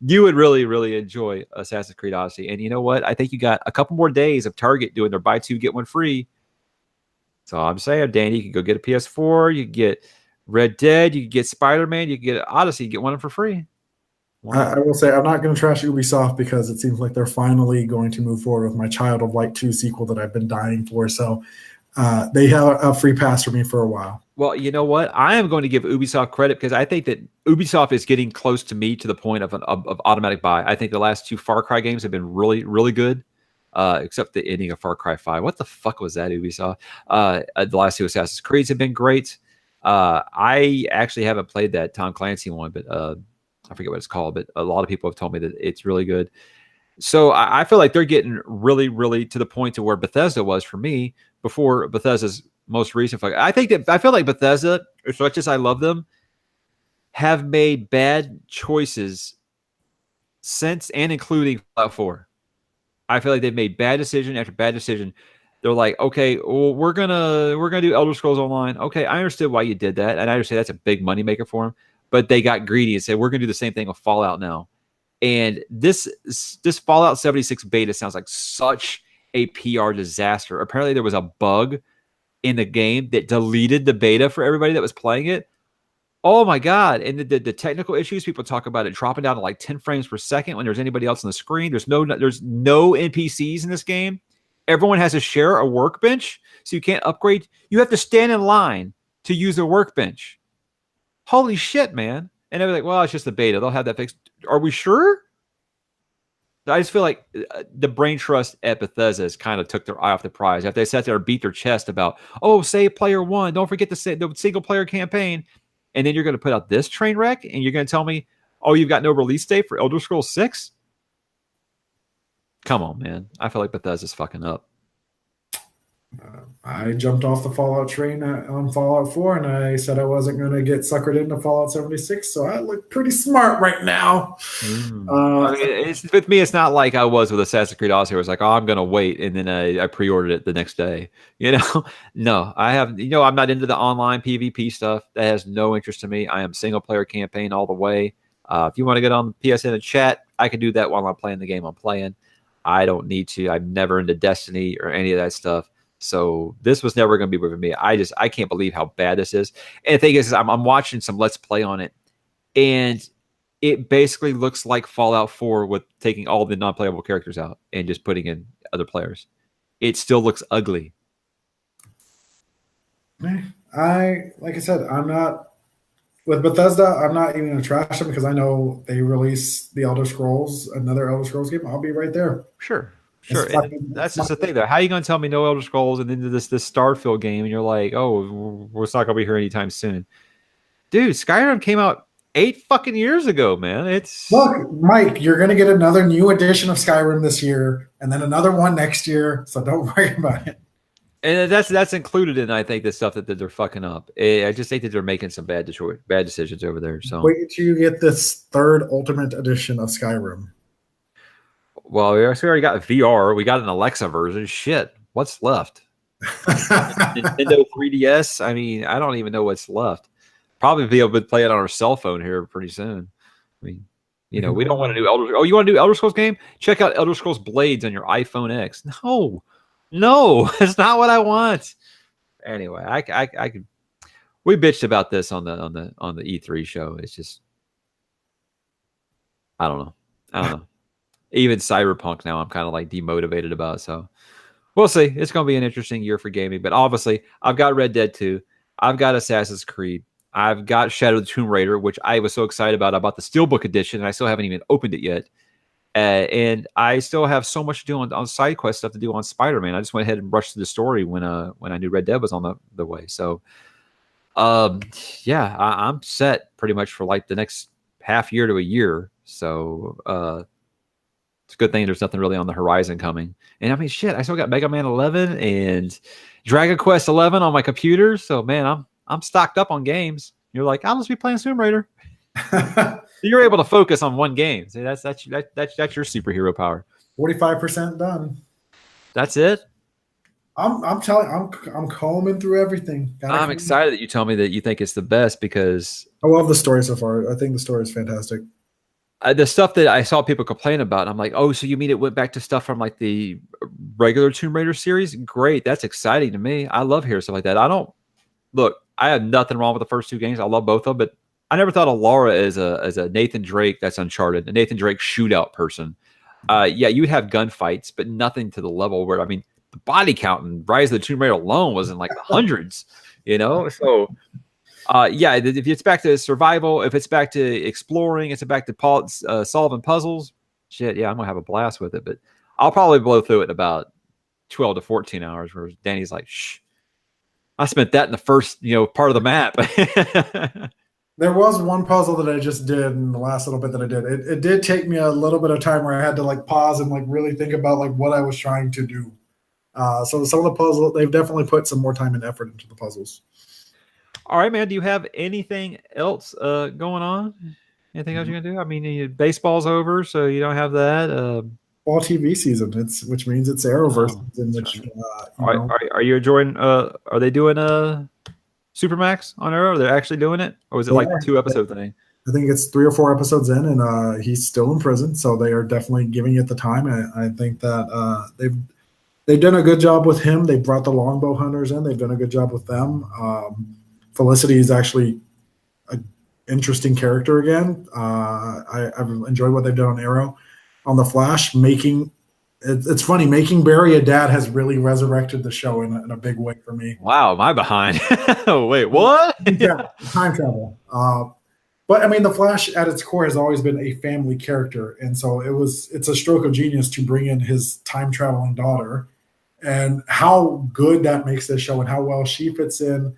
you would really, really enjoy Assassin's Creed Odyssey. And you know what? I think you got a couple more days of Target doing their buy 2, get 1 free. So I'm saying, Danny, you can go get a PS4, you can get Red Dead, you can get Spider-Man, you can get Odyssey, get one of them for free. I will say I'm not going to trash Ubisoft because it seems like they're finally going to move forward with my Child of Light 2 sequel that I've been dying for. So they have a free pass for me for a while. Well, you know what? I am going to give Ubisoft credit because I think that Ubisoft is getting close to me to the point of automatic buy. I think the last 2 Far Cry games have been really, really good, except the ending of Far Cry 5. What the fuck was that, Ubisoft? The last 2 Assassin's Creeds have been great. I actually haven't played that Tom Clancy one, but I forget what it's called. But a lot of people have told me that it's really good. So I feel like they're getting really, really to the point to where Bethesda was for me before Bethesda's most recent. I feel like Bethesda, as much as I love them, have made bad choices since and including Fallout 4. I feel like they've made bad decision after bad decision. They're like, okay, well, we're gonna do Elder Scrolls Online. Okay, I understood why you did that, and I understand that's a big moneymaker for them. But they got greedy and said, we're gonna do the same thing with Fallout now. And this Fallout 76 beta sounds like such a PR disaster. Apparently, there was a bug in the game that deleted the beta for everybody that was playing it. Oh my God. And the technical issues, people talk about it dropping down to like 10 frames per second when there's anybody else on the screen. There's no NPCs in this game. Everyone has to share a workbench, so you can't upgrade. You have to stand in line to use a workbench. Holy shit, man. And they're like, well, it's just the beta. They'll have that fixed. Are we sure? I just feel like the brain trust at Bethesda has kind of took their eye off the prize. If they sat there and beat their chest about, oh, save player 1, don't forget the single player campaign, and then you're going to put out this train wreck, and you're going to tell me, oh, you've got no release date for Elder Scrolls 6? Come on, man. I feel like Bethesda's fucking up. I jumped off the Fallout train on Fallout 4, and I said I wasn't going to get suckered into Fallout 76, so I look pretty smart right now. I mean, with me, it's not like I was with Assassin's Creed Odyssey. I was like, oh, I'm going to wait, and then I pre-ordered it the next day. No, I have. I'm not into the online PvP stuff. That has no interest to me. I am single-player campaign all the way. If you want to get on PSN and chat, I can do that while I'm playing the game I'm playing. I don't need to. I'm never into Destiny or any of that stuff. So this was never going to be with me. I can't believe how bad this is. And the thing is I'm watching some Let's Play on it, and it basically looks like Fallout 4 with taking all the non-playable characters out and just putting in other players. It still looks ugly. Like I said, I'm not with Bethesda. I'm not even going to trash them because I know they release the another Elder Scrolls game. I'll be right there. Sure. That's just the thing, though. How are you going to tell me no Elder Scrolls and then this Starfield game, and you're like, oh, we're not going to be here anytime soon? Dude, Skyrim came out 8 fucking years ago, man. Look, Mike, you're going to get another new edition of Skyrim this year, and then another one next year, so don't worry about it. And that's included in, I think, the stuff that they're fucking up. I just think that they're making some bad decisions over there. So Wait till you get this third Ultimate Edition of Skyrim. well, we already got VR. We got an Alexa version. Shit, what's left? Nintendo 3DS. I mean, I don't even know what's left. Probably be able to play it on our cell phone here pretty soon. I mean, we don't want to do Elder. Oh, you want to do Elder Scrolls game? Check out Elder Scrolls Blades on your iPhone X. No, that's not what I want. Anyway, I could. We bitched about this on the E3 show. It's just, I don't know. Even Cyberpunk now, I'm kind of like demotivated about. So we'll see. It's going to be an interesting year for gaming. But obviously, I've got Red Dead 2. I've got Assassin's Creed. I've got Shadow of the Tomb Raider, which I was so excited about. I bought the Steelbook edition, and I still haven't even opened it yet. And I still have so much to do on side quest stuff to do on Spider-Man. I just went ahead and rushed through the story when I knew Red Dead was on the way. So, yeah, I'm set pretty much for like the next half year to a year. So, it's a good thing there's nothing really on the horizon coming. And I mean, shit, I still got Mega Man 11 and Dragon Quest 11 on my computer. So, man, I'm stocked up on games. You're like, I'll just be playing Tomb Raider. You're able to focus on one game. See, that's your superhero power. 45% done. That's it. I'm combing through everything. I'm excited that you tell me that you think it's the best because I love the story so far. I think the story is fantastic. The stuff that I saw people complain about, I'm like, oh, so you mean it went back to stuff from like the regular Tomb Raider series? Great, that's exciting to me. I love hearing stuff like that. I have nothing wrong with the first two games. I love both of them, but I never thought of Lara as a Nathan Drake. That's Uncharted, a Nathan Drake shootout person. Yeah, you would have gunfights, but nothing to the level where, I mean, the body count in Rise of the Tomb Raider alone was in like the hundreds, So, yeah, if it's back to survival, if it's back to exploring, it's back to solving puzzles. Shit, yeah, I'm gonna have a blast with it. But I'll probably blow through it in about 12 to 14 hours. Where Danny's like, shh, I spent that in the first, part of the map. There was one puzzle that I just did in the last little bit that I did. It did take me a little bit of time where I had to like pause and like really think about like what I was trying to do. So some of the puzzles, they've definitely put some more time and effort into the puzzles. All right, man. Do you have anything else going on? Anything else you're gonna do? I mean, baseball's over, so you don't have that. Fall TV season, which means it's Arrowverse. Are you enjoying? Are they doing Supermax on Arrow? Are they actually doing it, or was it like a 2-episode thing? I think it's 3 or 4 episodes in, and he's still in prison, so they are definitely giving it the time. I think that they've done a good job with him. They brought the longbow hunters in. They've done a good job with them. Felicity is actually an interesting character again. I've enjoyed what they've done on Arrow. On The Flash, it's funny, making Barry a dad has really resurrected the show in a big way for me. Wow, am I behind? Wait, what? Yeah, time travel. But I mean, The Flash at its core has always been a family character. And so it's a stroke of genius to bring in his time traveling daughter and how good that makes this show and how well she fits in.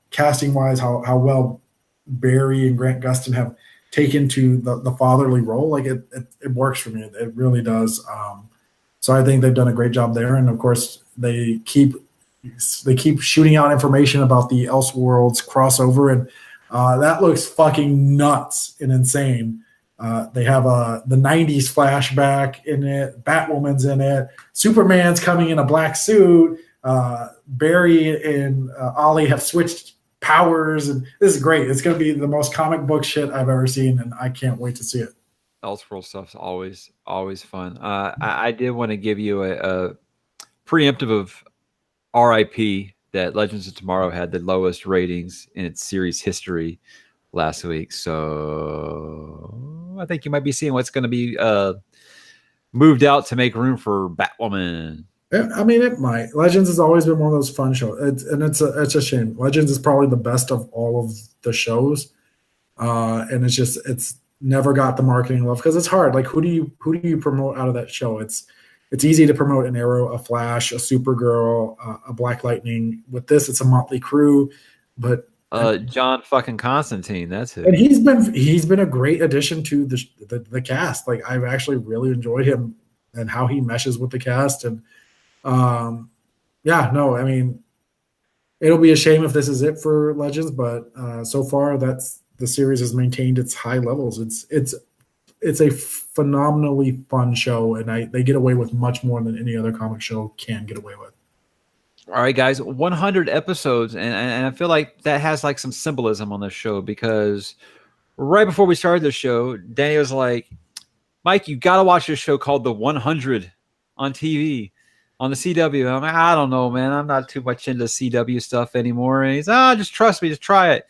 Casting wise, how well Barry and Grant Gustin have taken to the fatherly role. Like it works for me. It really does. So I think they've done a great job there. And of course they keep shooting out information about the Elseworlds crossover. And that looks fucking nuts and insane. They have the 90s flashback in it. Batwoman's in it. Superman's coming in a black suit. Barry and Ollie have switched powers, and this is great. It's going to be the most comic book shit I've ever seen, and I can't wait to see it. Elseworld stuff's always fun. I did want to give you a preemptive of RIP that Legends of Tomorrow had the lowest ratings in its series history last week. So I think you might be seeing what's going to be moved out to make room for Batwoman. I mean, it might. Legends has always been one of those fun shows, it's a shame. Legends is probably the best of all of the shows, and it's never got the marketing love because it's hard. Like, who do you promote out of that show? It's easy to promote an Arrow, a Flash, a Supergirl, a Black Lightning. With this, it's a motley crew, but John fucking Constantine, that's it. And he's been a great addition to the cast. Like, I've actually really enjoyed him and how he meshes with the cast. And Yeah, no, I mean, it'll be a shame if this is it for Legends, but so far that's the series has maintained its high levels. It's a phenomenally fun show, and they get away with much more than any other comic show can get away with. All right, guys, 100 episodes, and I feel like that has like some symbolism on this show, because right before we started the show, Danny was like, Mike, you got to watch this show called The 100 on TV, on the CW. I'm like, I don't know, man. I'm not too much into CW stuff anymore. And he's, just trust me, just try it.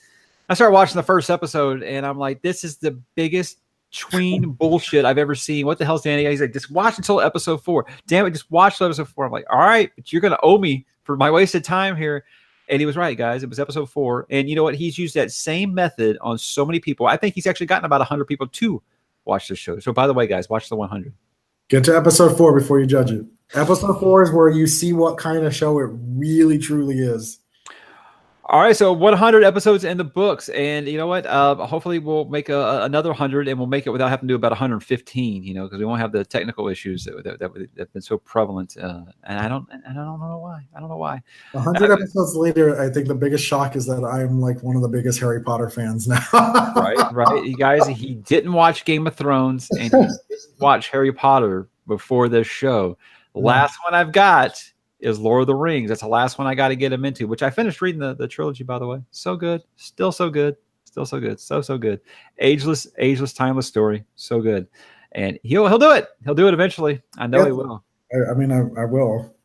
I started watching the first episode, and I'm like, this is the biggest tween bullshit I've ever seen. What the hell's Danny? He's like, just watch until episode 4. Damn it, just watch episode 4. I'm like, all right, but you're going to owe me for my wasted time here. And he was right, guys. It was episode 4. And you know what? He's used that same method on so many people. I think he's actually gotten about 100 people to watch this show. So by the way, guys, watch the 100. Get to episode 4 before you judge it. Episode 4 is where you see what kind of show it really, truly is. All right, so 100 episodes in the books, and you know what? Hopefully, we'll make another 100, and we'll make it without having to do about 115. You know, because we won't have the technical issues that have been so prevalent. And I don't know why. I don't know why. 100 episodes later, I think the biggest shock is that I'm like one of the biggest Harry Potter fans now. right. You guys, he didn't watch Game of Thrones and he didn't watch Harry Potter before this show. The last one I've got is Lord of the Rings. That's the last one I got to get him into, which I finished reading the trilogy, by the way. So good. Still so good. Still so good. So good. Ageless, timeless story. So good. And he'll do it. He'll do it eventually. I know he will. I mean, I will.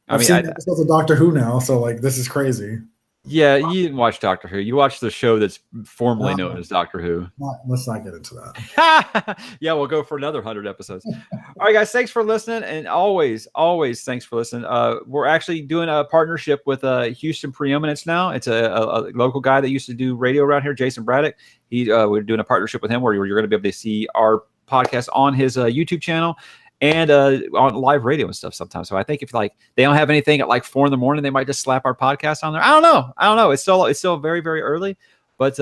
I've seen episodes of Doctor Who now, so like this is crazy. Yeah, you didn't watch Doctor Who. You watched the show that's formerly known as Doctor Who. Let's not get into that. Yeah, we'll go for another 100 episodes. All right, guys, thanks for listening. And always thanks for listening. We're actually doing a partnership with Houston Preeminence now. It's a local guy that used to do radio around here, Jason Braddock. We're doing a partnership with him where you're going to be able to see our podcast on his YouTube channel and on live radio and stuff sometimes. So I think if like they don't have anything at like 4 a.m, they might just slap our podcast on there. I don't know. It's still very, very early, but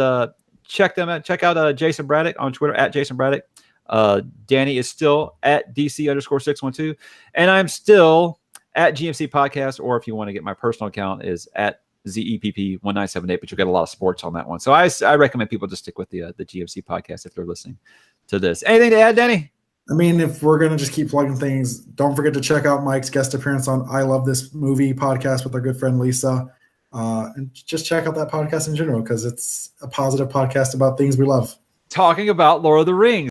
check them out. Check out Jason Braddock on Twitter at Jason Braddock. Danny is still at DC_612, and I'm still at GMC Podcast. Or if you want to get my personal account, is at ZEPP1978. But you'll get a lot of sports on that one. So I recommend people just stick with the GMC Podcast if they're listening to this. Anything to add, Danny? I mean, if we're going to just keep plugging things, don't forget to check out Mike's guest appearance on I Love This Movie podcast with our good friend Lisa. And just check out that podcast in general because it's a positive podcast about things we love. Talking about Lord of the Rings.